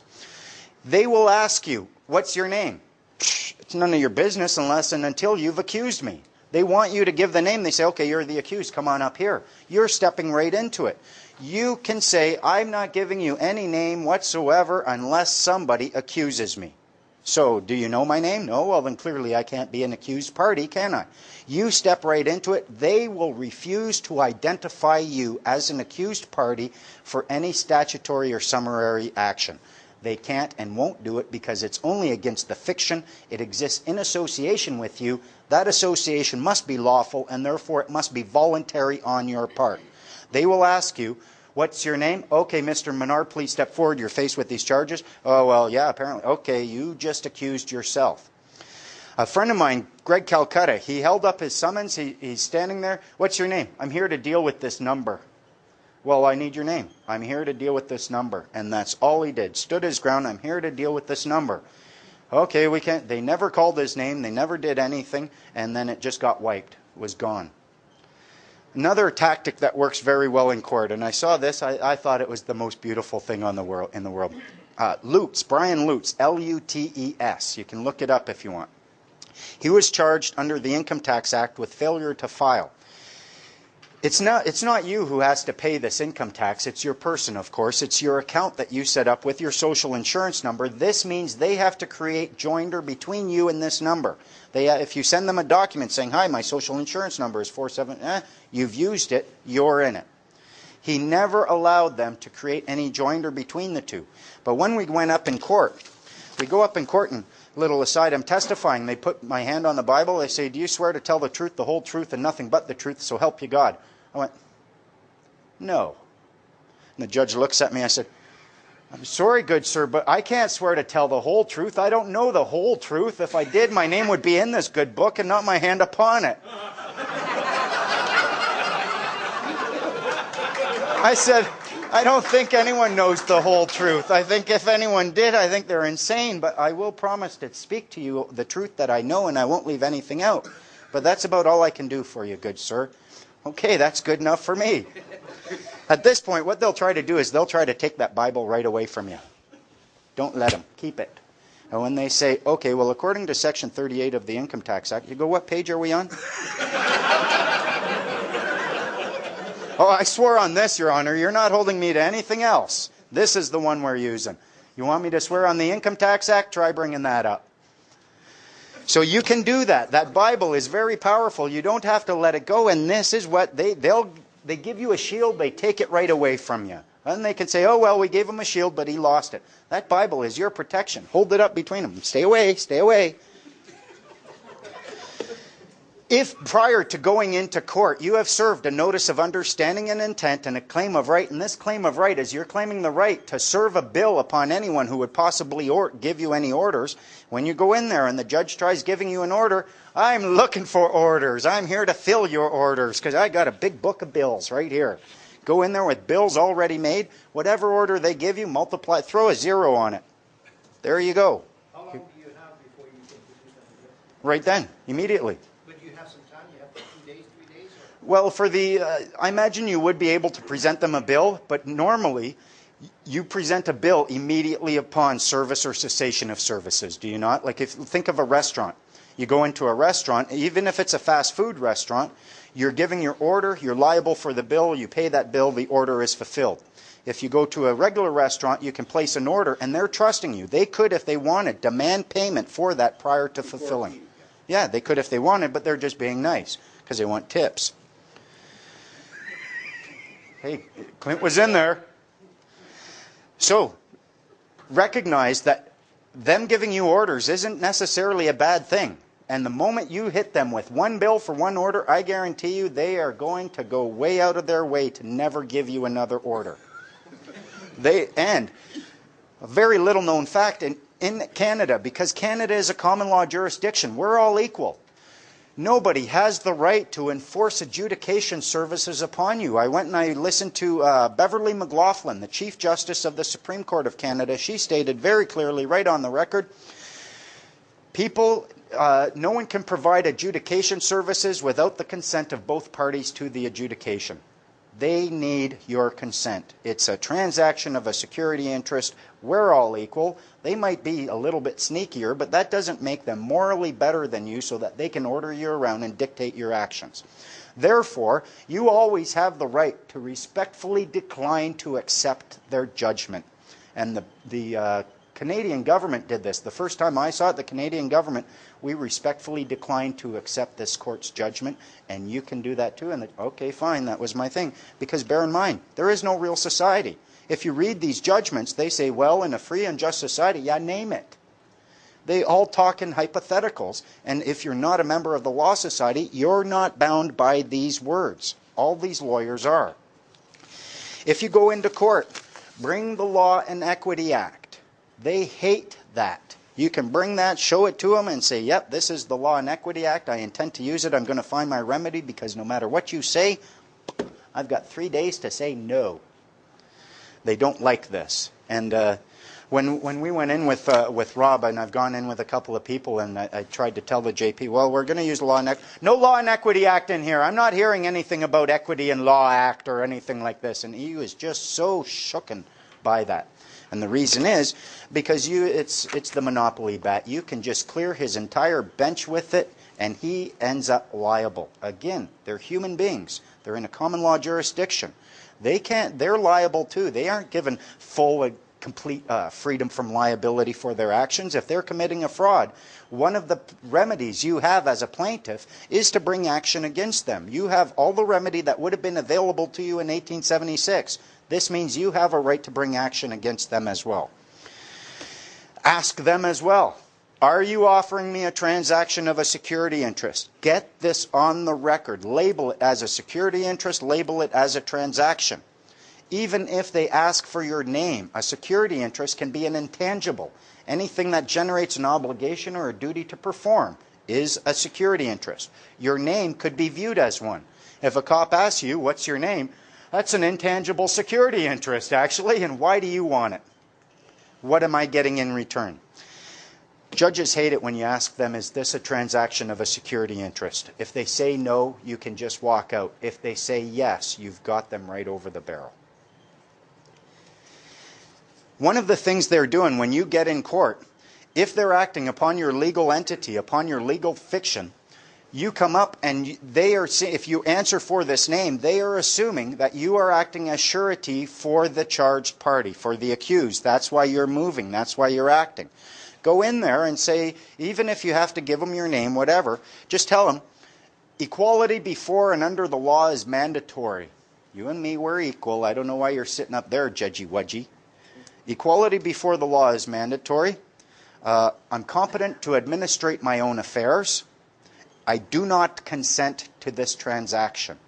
They will ask you, what's your name? It's none of your business unless and until you've accused me. They want you to give the name. They say, okay, you're the accused. Come on up here. You're stepping right into it. You can say, I'm not giving you any name whatsoever unless somebody accuses me. So, do you know my name? No? Well, then clearly I can't be an accused party, can I? You step right into it. They will refuse to identify you as an accused party for any statutory or summary action. They can't and won't do it because it's only against the fiction. It exists in association with you. That association must be lawful, and therefore it must be voluntary on your part. They will ask you, what's your name? Okay, Mr. Menard, please step forward. You're faced with these charges. Oh, well, yeah, apparently. Okay, you just accused yourself. A friend of mine, Greg Calcutta, he held up his summons. He's standing there. What's your name? I'm here to deal with this number. Well, I need your name. I'm here to deal with this number. And that's all he did. Stood his ground. I'm here to deal with this number. Okay, we can't. They never called his name. They never did anything. And then it just got wiped. It was gone. Another tactic that works very well in court, and I saw this, I thought it was the most beautiful thing in the world. Lutz, Brian Lutz, L-U-T-E-S. You can look it up if you want. He was charged under the Income Tax Act with failure to file. It's not you who has to pay this income tax. It's your person, of course. It's your account that you set up with your social insurance number. This means they have to create joinder between you and this number. If you send them a document saying, hi, my social insurance number is 47, you've used it, you're in it. He never allowed them to create any joinder between the two. But when we went up in court, we go up in court and, little aside, I'm testifying. They put my hand on the Bible. They say, do you swear to tell the truth, the whole truth, and nothing but the truth, so help you God? I went, no. And the judge looks at me. I said, I'm sorry, good sir, but I can't swear to tell the whole truth. I don't know the whole truth. If I did, my name would be in this good book and not my hand upon it. I said, I don't think anyone knows the whole truth. I think if anyone did, I think they're insane. But I will promise to speak to you the truth that I know, and I won't leave anything out. But that's about all I can do for you, good sir. Okay, that's good enough for me. At this point, what they'll try to do is they'll try to take that Bible right away from you. Don't let them. Keep it. And when they say, okay, well, according to Section 38 of the Income Tax Act, you go, what page are we on? Oh, I swore on this, Your Honor. You're not holding me to anything else. This is the one we're using. You want me to swear on the Income Tax Act? Try bringing that up. So you can do that. That Bible is very powerful. You don't have to let it go. And this is what they give you a shield. They take it right away from you. And they can say, oh, well, we gave him a shield, but he lost it. That Bible is your protection. Hold it up between them. Stay away. Stay away. If prior to going into court you have served a notice of understanding and intent and a claim of right, and this claim of right is you're claiming the right to serve a bill upon anyone who would possibly give you any orders, when you go in there and the judge tries giving you an order, I'm looking for orders. I'm here to fill your orders because I got a big book of bills right here. Go in there with bills already made. Whatever order they give you, multiply, throw a 0 on it. There you go. How long do you have before you can produce that bill? Right then, immediately. Well, for I imagine you would be able to present them a bill, but normally you present a bill immediately upon service or cessation of services, do you not? Like think of a restaurant. You go into a restaurant, even if it's a fast food restaurant, you're giving your order, you're liable for the bill, you pay that bill, the order is fulfilled. If you go to a regular restaurant, you can place an order, and they're trusting you. They could, if they wanted, demand payment for that prior to fulfilling. Yeah, they could if they wanted, but they're just being nice because they want tips. Hey, Clint was in there. So, recognize that them giving you orders isn't necessarily a bad thing. And the moment you hit them with one bill for one order, I guarantee you they are going to go way out of their way to never give you another order. And a very little known fact in Canada, because Canada is a common law jurisdiction, we're all equal. Nobody has the right to enforce adjudication services upon you. I went and I listened to Beverly McLaughlin, the Chief Justice of the Supreme Court of Canada. She stated very clearly, right on the record, no one can provide adjudication services without the consent of both parties to the adjudication. They need your consent. It's a transaction of a security interest. We're all equal. They might be a little bit sneakier, but that doesn't make them morally better than you so that they can order you around and dictate your actions. Therefore, you always have the right to respectfully decline to accept their judgment. And the Canadian government did this. The first time I saw it, the Canadian government, we respectfully declined to accept this court's judgment, and you can do that too. And okay, fine, that was my thing. Because bear in mind, there is no real society. If you read these judgments, they say, well, in a free and just society, yeah, name it. They all talk in hypotheticals. And if you're not a member of the Law Society, you're not bound by these words. All these lawyers are. If you go into court, bring the Law and Equity Act. They hate that. You can bring that, show it to them, and say, yep, this is the Law and Equity Act. I intend to use it. I'm going to find my remedy because no matter what you say, I've got 3 days to say no. They don't like this. And when we went in with Rob, and I've gone in with a couple of people, and I tried to tell the JP, well, we're going to use Law and Equity. No Law and Equity Act in here. I'm not hearing anything about Equity and Law Act or anything like this. And he was just so shooken by that. And the reason is because it's the monopoly bat. You can just clear his entire bench with it, and he ends up liable. Again, they're human beings. They're in a common law jurisdiction. They're liable too. They aren't given full complete freedom from liability for their actions. If they're committing a fraud, one of the remedies you have as a plaintiff is to bring action against them. You have all the remedy that would have been available to you in 1876. This means you have a right to bring action against them as well. Ask them as well. Are you offering me a transaction of a security interest? Get this on the record. Label it as a security interest. Label it as a transaction. Even if they ask for your name, a security interest can be an intangible. Anything that generates an obligation or a duty to perform is a security interest. Your name could be viewed as one. If a cop asks you, what's your name? That's an intangible security interest, actually, and why do you want it? What am I getting in return? Judges hate it when you ask them, is this a transaction of a security interest? If they say no, you can just walk out. If they say yes, you've got them right over the barrel. One of the things they're doing when you get in court, if they're acting upon your legal entity, upon your legal fiction, you come up and they are, if you answer for this name, they are assuming that you are acting as surety for the charged party, for the accused. That's why you're moving. That's why you're acting. Go in there and say, even if you have to give them your name, whatever, just tell them, equality before and under the law is mandatory. You and me, we're equal. I don't know why you're sitting up there, judgy wudgy. Equality before the law is mandatory. I'm competent to administrate my own affairs. I do not consent to this transaction.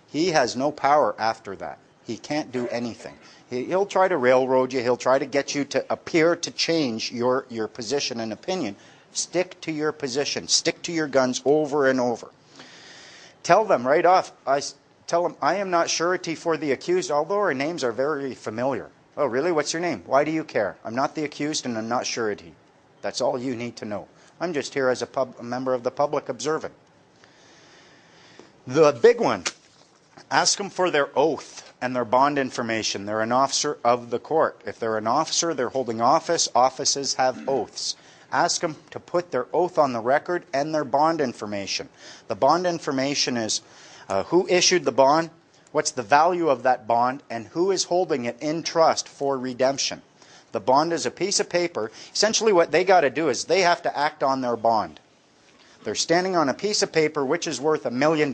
He has no power after that. He can't do anything. He'll try to railroad you. He'll try to get you to appear to change your position and opinion. Stick to your position. Stick to your guns over and over. Tell them right off. Tell them, I am not surety for the accused, although our names are very familiar. Oh, really? What's your name? Why do you care? I'm not the accused and I'm not surety. That's all you need to know. I'm just here as a member of the public observing. The big one, ask them for their oath and their bond information. They're an officer of the court. If they're an officer, they're holding office. Offices have oaths. Ask them to put their oath on the record and their bond information. The bond information is who issued the bond, what's the value of that bond, and who is holding it in trust for redemption. The bond is a piece of paper. Essentially what they got to do is they have to act on their bond. They're standing on a piece of paper which is worth $1 million,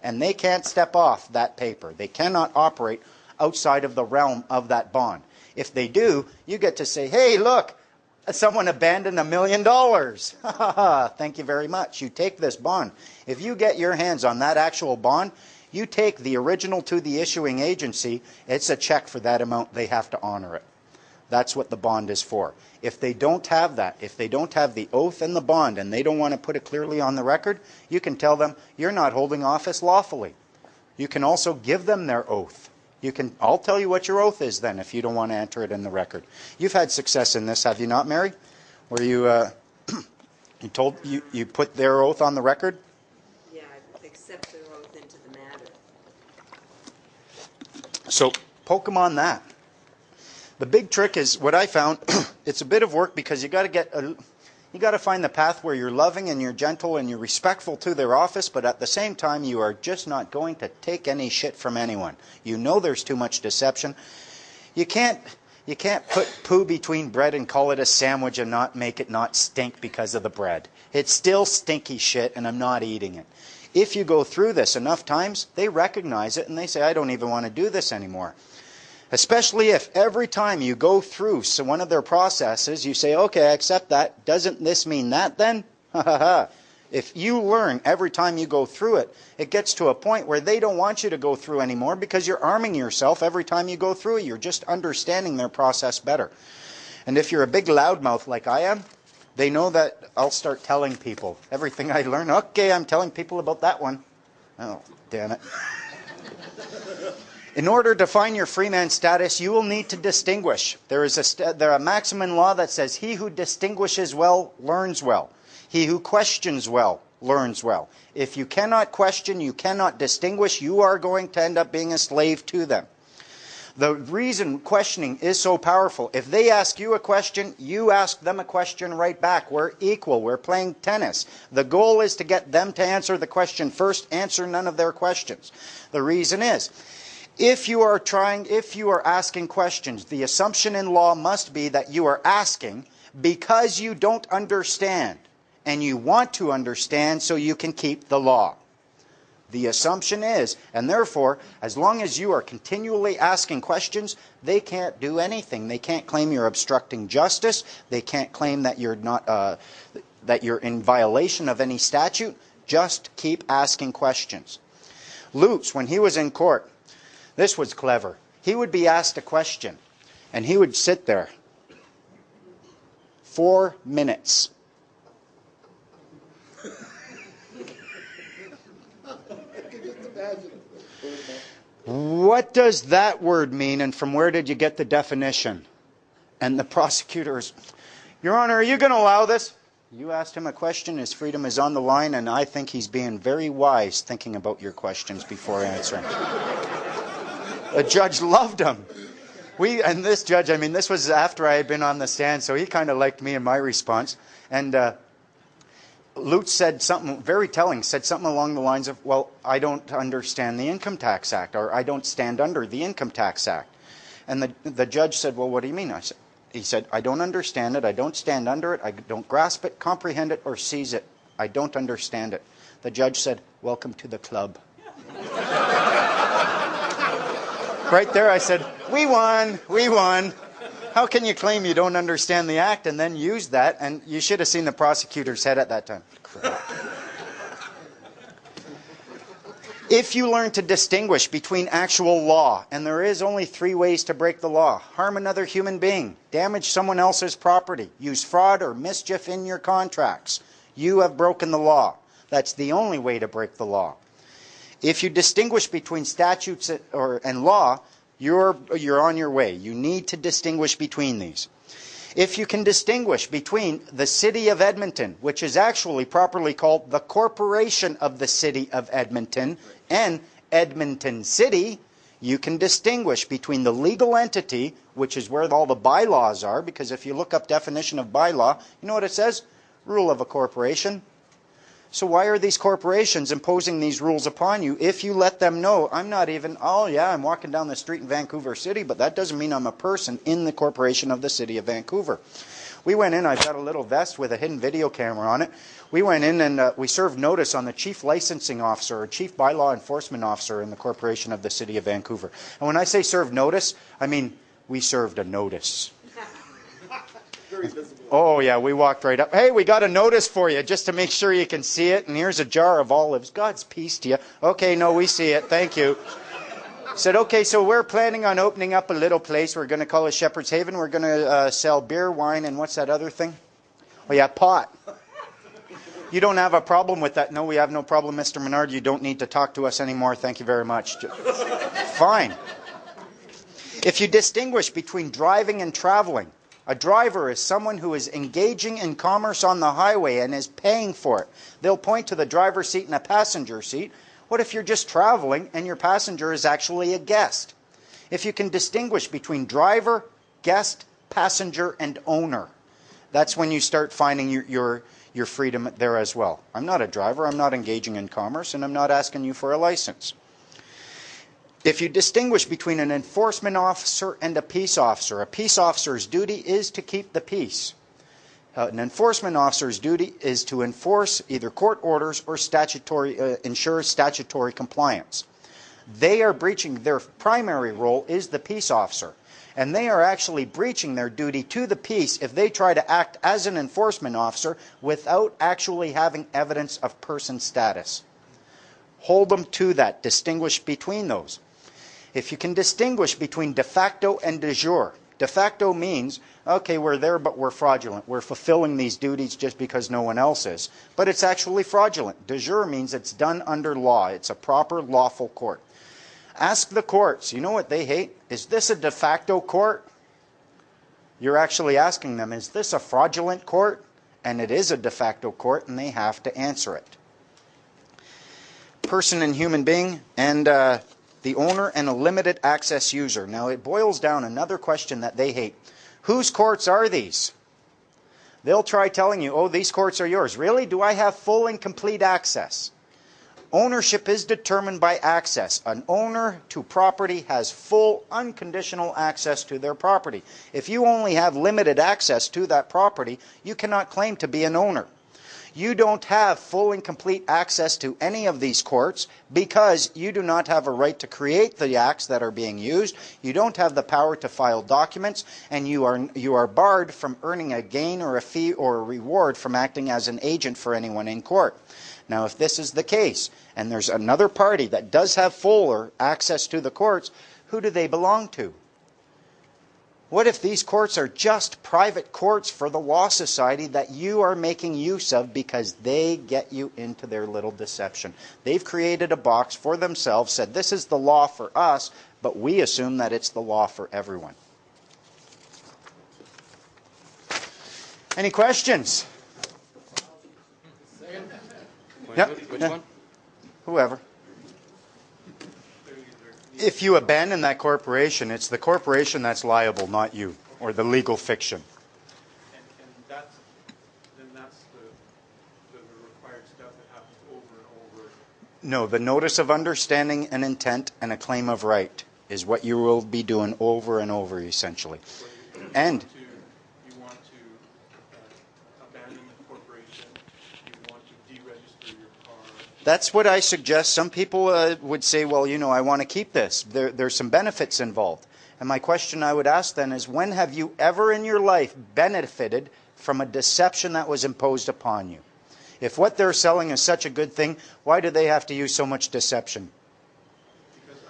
and they can't step off that paper. They cannot operate outside of the realm of that bond. If they do, you get to say, hey, look, someone abandoned $1 million. Thank you very much. You take this bond. If you get your hands on that actual bond, you take the original to the issuing agency. It's a check for that amount. They have to honor it. That's what the bond is for. If they don't have that, if they don't have the oath and the bond, and they don't want to put it clearly on the record, you can tell them you're not holding office lawfully. You can also give them their oath. I'll tell you what your oath is then if you don't want to enter it in the record. You've had success in this, have you not, Mary? Where you you put their oath on the record? Yeah, I accept their oath into the matter. So poke them on that. The big trick is what I found. It's a bit of work because you got to find the path where you're loving and you're gentle and you're respectful to their office, but at the same time you are just not going to take any shit from anyone. You know there's too much deception. You can't put poo between bread and call it a sandwich and not make it not stink because of the bread. It's still stinky shit and I'm not eating it. If you go through this enough times, they recognize it and they say, I don't even want to do this anymore. Especially if every time you go through one of their processes, you say, okay, I accept that. Doesn't this mean that then? If you learn every time you go through it, it gets to a point where they don't want you to go through anymore because you're arming yourself every time you go through it. You're just understanding their process better. And if you're a big loudmouth like I am, they know that I'll start telling people everything I learn. Okay, I'm telling people about that one. Oh, damn it. In order to find your freeman status, you will need to distinguish. There is a maxim in law that says, he who distinguishes well learns well. He who questions well learns well. If you cannot question, you cannot distinguish, you are going to end up being a slave to them. The reason questioning is so powerful, if they ask you a question, you ask them a question right back. We're equal. We're playing tennis. The goal is to get them to answer the question first, answer none of their questions. The reason is, If you are asking questions, the assumption in law must be that you are asking because you don't understand, and you want to understand so you can keep the law. The assumption is, and therefore, as long as you are continually asking questions, they can't do anything. They can't claim you're obstructing justice. They can't claim that you're not that you're in violation of any statute. Just keep asking questions. Lutz, when he was in court, this was clever. He would be asked a question, and he would sit there 4 minutes. What does that word mean, and from where did you get the definition? And the prosecutors, Your Honor, are you going to allow this? You asked him a question, his freedom is on the line, and I think he's being very wise thinking about your questions before answering. The judge loved him. And this judge, I mean, this was after I had been on the stand, so he kind of liked me and my response. And Lutz said something very telling, said something along the lines of, well, I don't understand the Income Tax Act, or I don't stand under the Income Tax Act. And the judge said, well, what do you mean? He said, I don't understand it, I don't stand under it, I don't grasp it, comprehend it, or seize it. I don't understand it. The judge said, welcome to the club. Right there I said, we won, we won. How can you claim you don't understand the act and then use that? And you should have seen the prosecutor's head at that time. Crap. If you learn to distinguish between actual law, and there is only 3 ways to break the law: harm another human being, damage someone else's property, use fraud or mischief in your contracts, you have broken the law. That's the only way to break the law. If you distinguish between statutes and law, you're on your way. You need to distinguish between these. If you can distinguish between the City of Edmonton, which is actually properly called the Corporation of the City of Edmonton, and Edmonton City, you can distinguish between the legal entity, which is where all the bylaws are, because if you look up definition of bylaw, you know what it says? Rule of a corporation. So why are these corporations imposing these rules upon you if you let them know, I'm not even, oh yeah, I'm walking down the street in Vancouver City, but that doesn't mean I'm a person in the corporation of the City of Vancouver. We went in, I've got a little vest with a hidden video camera on it. We went in and we served notice on the Chief Licensing Officer or Chief Bylaw Enforcement Officer in the corporation of the City of Vancouver. And when I say served notice, I mean we served a notice. Oh yeah, we walked right up. Hey, we got a notice for you just to make sure you can see it. And here's a jar of olives. God's peace to you. Okay, no, we see it. Thank you. Said, okay, so we're planning on opening up a little place. We're going to call it Shepherd's Haven. We're going to sell beer, wine, and what's that other thing? Oh yeah, pot. You don't have a problem with that? No, we have no problem, Mr. Menard. You don't need to talk to us anymore. Thank you very much. Fine. If you distinguish between driving and traveling, a driver is someone who is engaging in commerce on the highway and is paying for it. They'll point to the driver's seat and a passenger seat. What if you're just traveling and your passenger is actually a guest? If you can distinguish between driver, guest, passenger, and owner, that's when you start finding your freedom there as well. I'm not a driver, I'm not engaging in commerce, and I'm not asking you for a license. If you distinguish between an enforcement officer and a peace officer's duty is to keep the peace. An enforcement officer's duty is to enforce either court orders or ensure statutory compliance. They are breaching, their primary role is the peace officer. And they are actually breaching their duty to the peace if they try to act as an enforcement officer without actually having evidence of person status. Hold them to that. Distinguish between those. If you can distinguish between de facto and de jure. De facto means, okay, we're there, but we're fraudulent. We're fulfilling these duties just because no one else is. But it's actually fraudulent. De jure means it's done under law. It's a proper, lawful court. Ask the courts. You know what they hate? Is this a de facto court? You're actually asking them, is this a fraudulent court? And it is a de facto court, and they have to answer it. Person and human being, and the owner and a limited access user. Now it boils down another question that they hate. Whose courts are these? They'll try telling you, oh, these courts are yours. Really? Do I have full and complete access? Ownership is determined by access. An owner to property has full, unconditional access to their property. If you only have limited access to that property, you cannot claim to be an owner. You don't have full and complete access to any of these courts because you do not have a right to create the acts that are being used. You don't have the power to file documents, and you are barred from earning a gain or a fee or a reward from acting as an agent for anyone in court. Now, if this is the case, and there's another party that does have fuller access to the courts, who do they belong to? What if these courts are just private courts for the Law Society that you are making use of because they get you into their little deception? They've created a box for themselves, said this is the law for us, but we assume that it's the law for everyone. Any questions? Yep. Which one? Whoever. If you abandon that corporation, it's the corporation that's liable, not you, or the legal fiction. And then that's the required stuff that happens over and over. No, the notice of understanding and intent and a claim of right is what you will be doing over and over, essentially. And you want to abandon the corporation, you want to deregister your car. that's what I suggest. Some people would say, well, you know, I want to keep this. There's some benefits involved. And my question I would ask then is, when have you ever in your life benefited from a deception that was imposed upon you? If what they're selling is such a good thing, why do they have to use so much deception?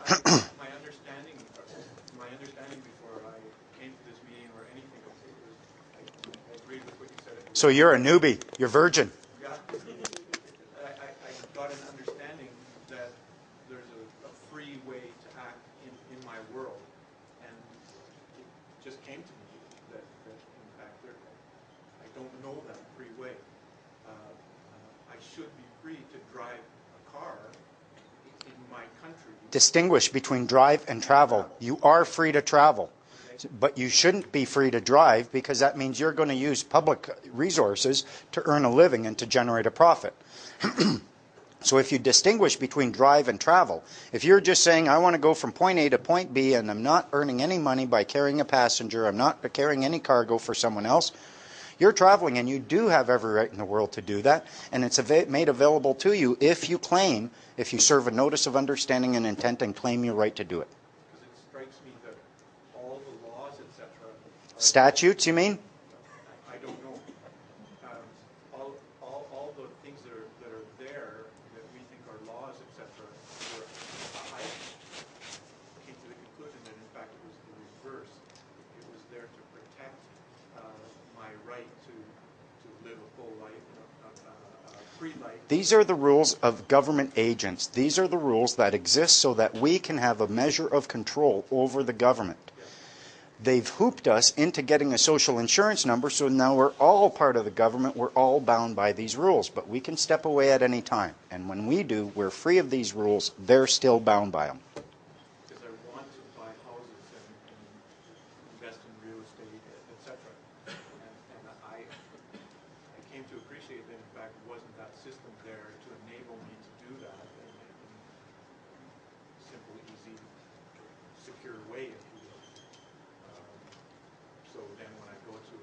Because my understanding before I came to this meeting or anything else, I agreed with what you said. So you're a newbie. You're virgin. Yeah. I got an understanding that there's a free way to act in my world, and it just came to me that in fact I don't know that free way. I should be free to drive a car in my country. Distinguish between drive and travel. You are free to travel, but you shouldn't be free to drive, because that means you're going to use public resources to earn a living and to generate a profit. So if you distinguish between drive and travel, if you're just saying, I want to go from point A to point B and I'm not earning any money by carrying a passenger, I'm not carrying any cargo for someone else, you're traveling, and you do have every right in the world to do that, and it's made available to you if you claim, if you serve a notice of understanding and intent and claim your right to do it. Because it strikes me that all the laws, etc. Statutes, you mean? I don't know. All the things that are there that we think are laws, etc. I came to the conclusion that in fact it was the reverse. It was there to protect my right to live a full life, a free life. These are the rules of government agents. These are the rules that exist so that we can have a measure of control over the government. They've hooped us into getting a social insurance number, so now we're all part of the government. We're all bound by these rules, but we can step away at any time. And when we do, we're free of these rules. They're still bound by them. Because I want to buy houses and invest in real estate, etc. And I came to appreciate that in fact wasn't that system there to enable me to do that in a simple, easy, secure way, if you will. So then when I go to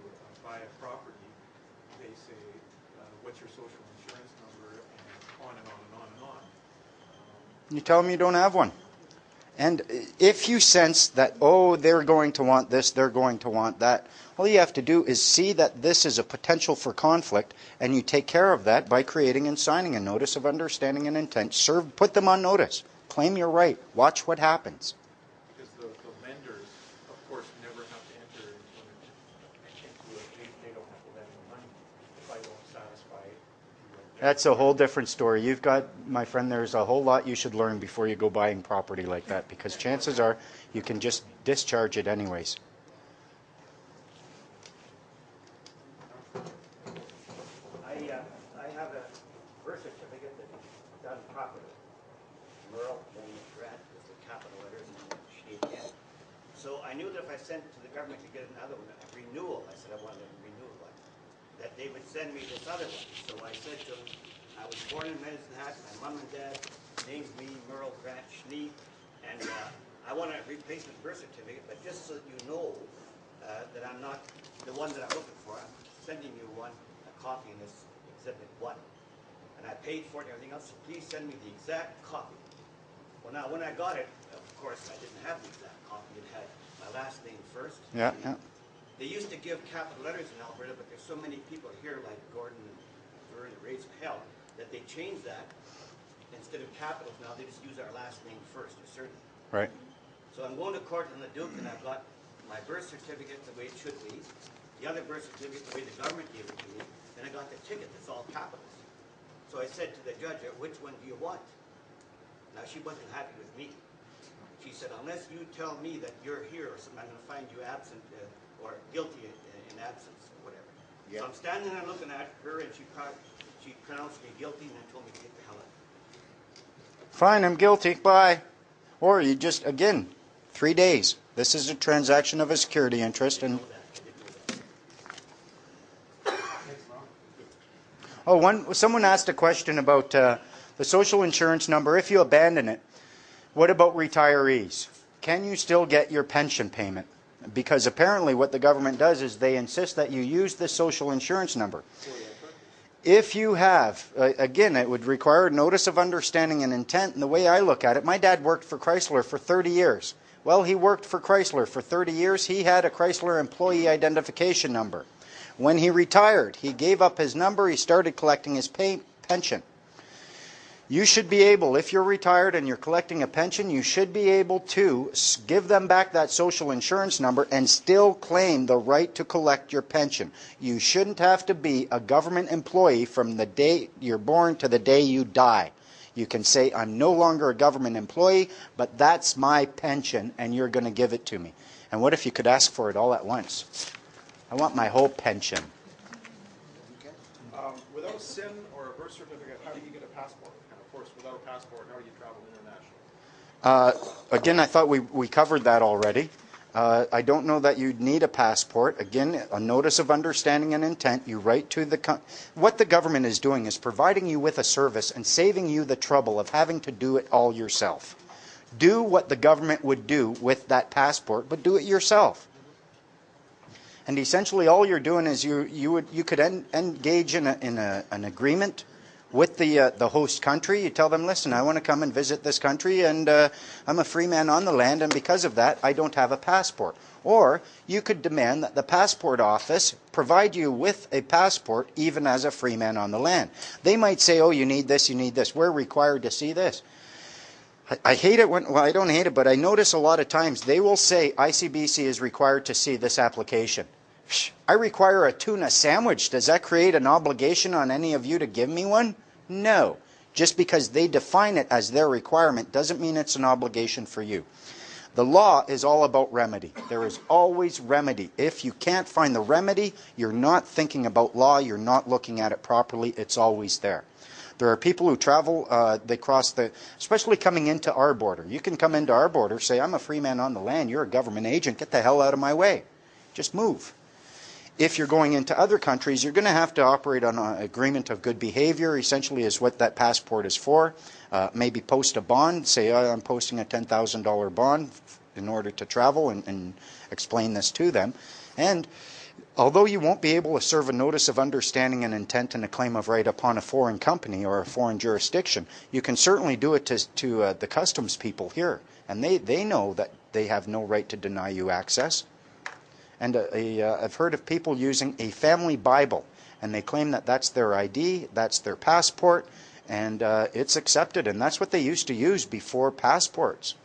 buy a property, they say, what's your social insurance number, and on and on and on and on. You tell them you don't have one. And if you sense that, oh, they're going to want this, they're going to want that, all you have to do is see that this is a potential for conflict, and you take care of that by creating and signing a notice of understanding and intent. Put them on notice. Claim your right. Watch what happens. Because the lenders, of course, never have to enter into they don't have to lend me money if I don't satisfy it. That's a whole different story. You've got, my friend, there's a whole lot you should learn before you go buying property like that, because chances are you can just discharge it anyways. I have a birth certificate that's done properly. Merle, then Brad, with the capital letters and Shade. So I knew that if I sent it to the government to get another one, a renewal, I said I wanted a renewal one, that they would send me this other one. So I said to them, I was born in Medicine Hat. My mom and dad named me Merle Grant Schnee, and I want to replace the birth certificate, but just so that you know that I'm not the one that I'm looking for, I'm sending you a copy in this Exhibit 1. And I paid for it and everything else, so please send me the exact copy. Well, now, when I got it, of course, I didn't have the exact copy. It had my last name first. Yeah. They used to give capital letters in Alberta, but there's so many people here, like Gordon and Vern and Raising Hell, that they changed that. Instead of capitals now, they just use our last name first, or surname. Right. So I'm going to court in Leduc, and I've got my birth certificate the way it should be, the other birth certificate the way the government gave it to me, and I got the ticket that's all capitals. So I said to the judge, which one do you want? Now, she wasn't happy with me. She said, unless you tell me that you're here or something, I'm going to find you absent or guilty in absence or whatever. Yep. So I'm standing there looking at her, and she pronounced me guilty and then told me to get the hell out. Fine, I'm guilty. Bye. Or you just, again, 3 days. This is a transaction of a security interest. And someone asked a question about the social insurance number. If you abandon it, what about retirees? Can you still get your pension payment? Because apparently what the government does is they insist that you use the social insurance number. If you have, again, it would require a notice of understanding and intent. And the way I look at it, my dad worked for Chrysler for 30 years. Well, he worked for Chrysler for 30 years. He had a Chrysler employee identification number. When he retired, he gave up his number. He started collecting his pension. You should be able, if you're retired and you're collecting a pension, you should be able to give them back that social insurance number and still claim the right to collect your pension. You shouldn't have to be a government employee from the day you're born to the day you die. You can say, I'm no longer a government employee, but that's my pension and you're going to give it to me. And what if you could ask for it all at once? I want my whole pension. Without SIN or a birth certificate, how do you get a passport? And of course, without a passport, how do you travel internationally? Again, I thought we covered that already. I don't know that you'd need a passport. Again, a notice of understanding and intent. You write to what the government is doing is providing you with a service and saving you the trouble of having to do it all yourself. Do what the government would do with that passport, but do it yourself. And essentially, all you're doing is you could engage in an agreement with the host country. You tell them, listen, I want to come and visit this country, and I'm a free man on the land, and because of that, I don't have a passport. Or you could demand that the passport office provide you with a passport even as a free man on the land. They might say, oh, you need this, we're required to see this. I hate it well, I don't hate it, but I notice a lot of times they will say ICBC is required to see this application. I require a tuna sandwich. Does that create an obligation on any of you to give me one? No. Just because they define it as their requirement doesn't mean it's an obligation for you. The law is all about remedy. There is always remedy. If you can't find the remedy, you're not thinking about law, you're not looking at it properly, it's always there. There are people who travel, they cross especially coming into our border. You can come into our border, say, I'm a free man on the land, you're a government agent, get the hell out of my way. Just move. If you're going into other countries, you're going to have to operate on an agreement of good behavior, essentially is what that passport is for. Maybe post a bond, say, I'm posting a $10,000 bond in order to travel and explain this to them. And although you won't be able to serve a notice of understanding and intent and a claim of right upon a foreign company or a foreign jurisdiction, you can certainly do it to the customs people here. And they know that they have no right to deny you access. And I've heard of people using a family Bible, and they claim that that's their ID, that's their passport, and it's accepted. And that's what they used to use before passports.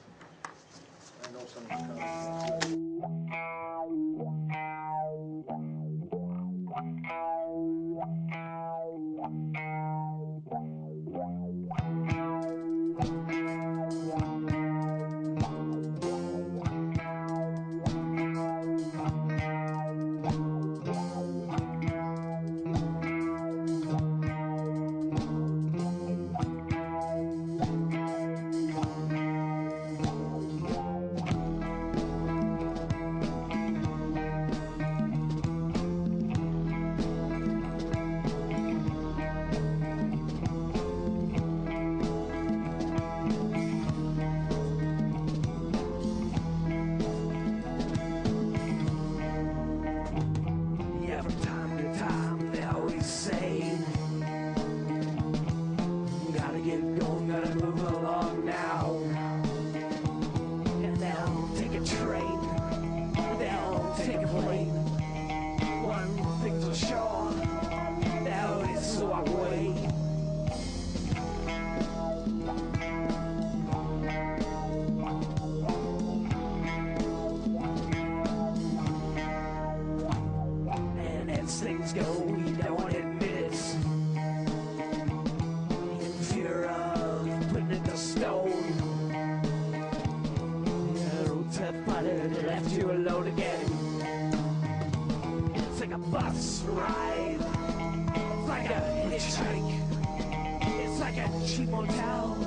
hearted, left you alone again. It's like a bus ride, it's like a hitchhike, it's like a cheap motel.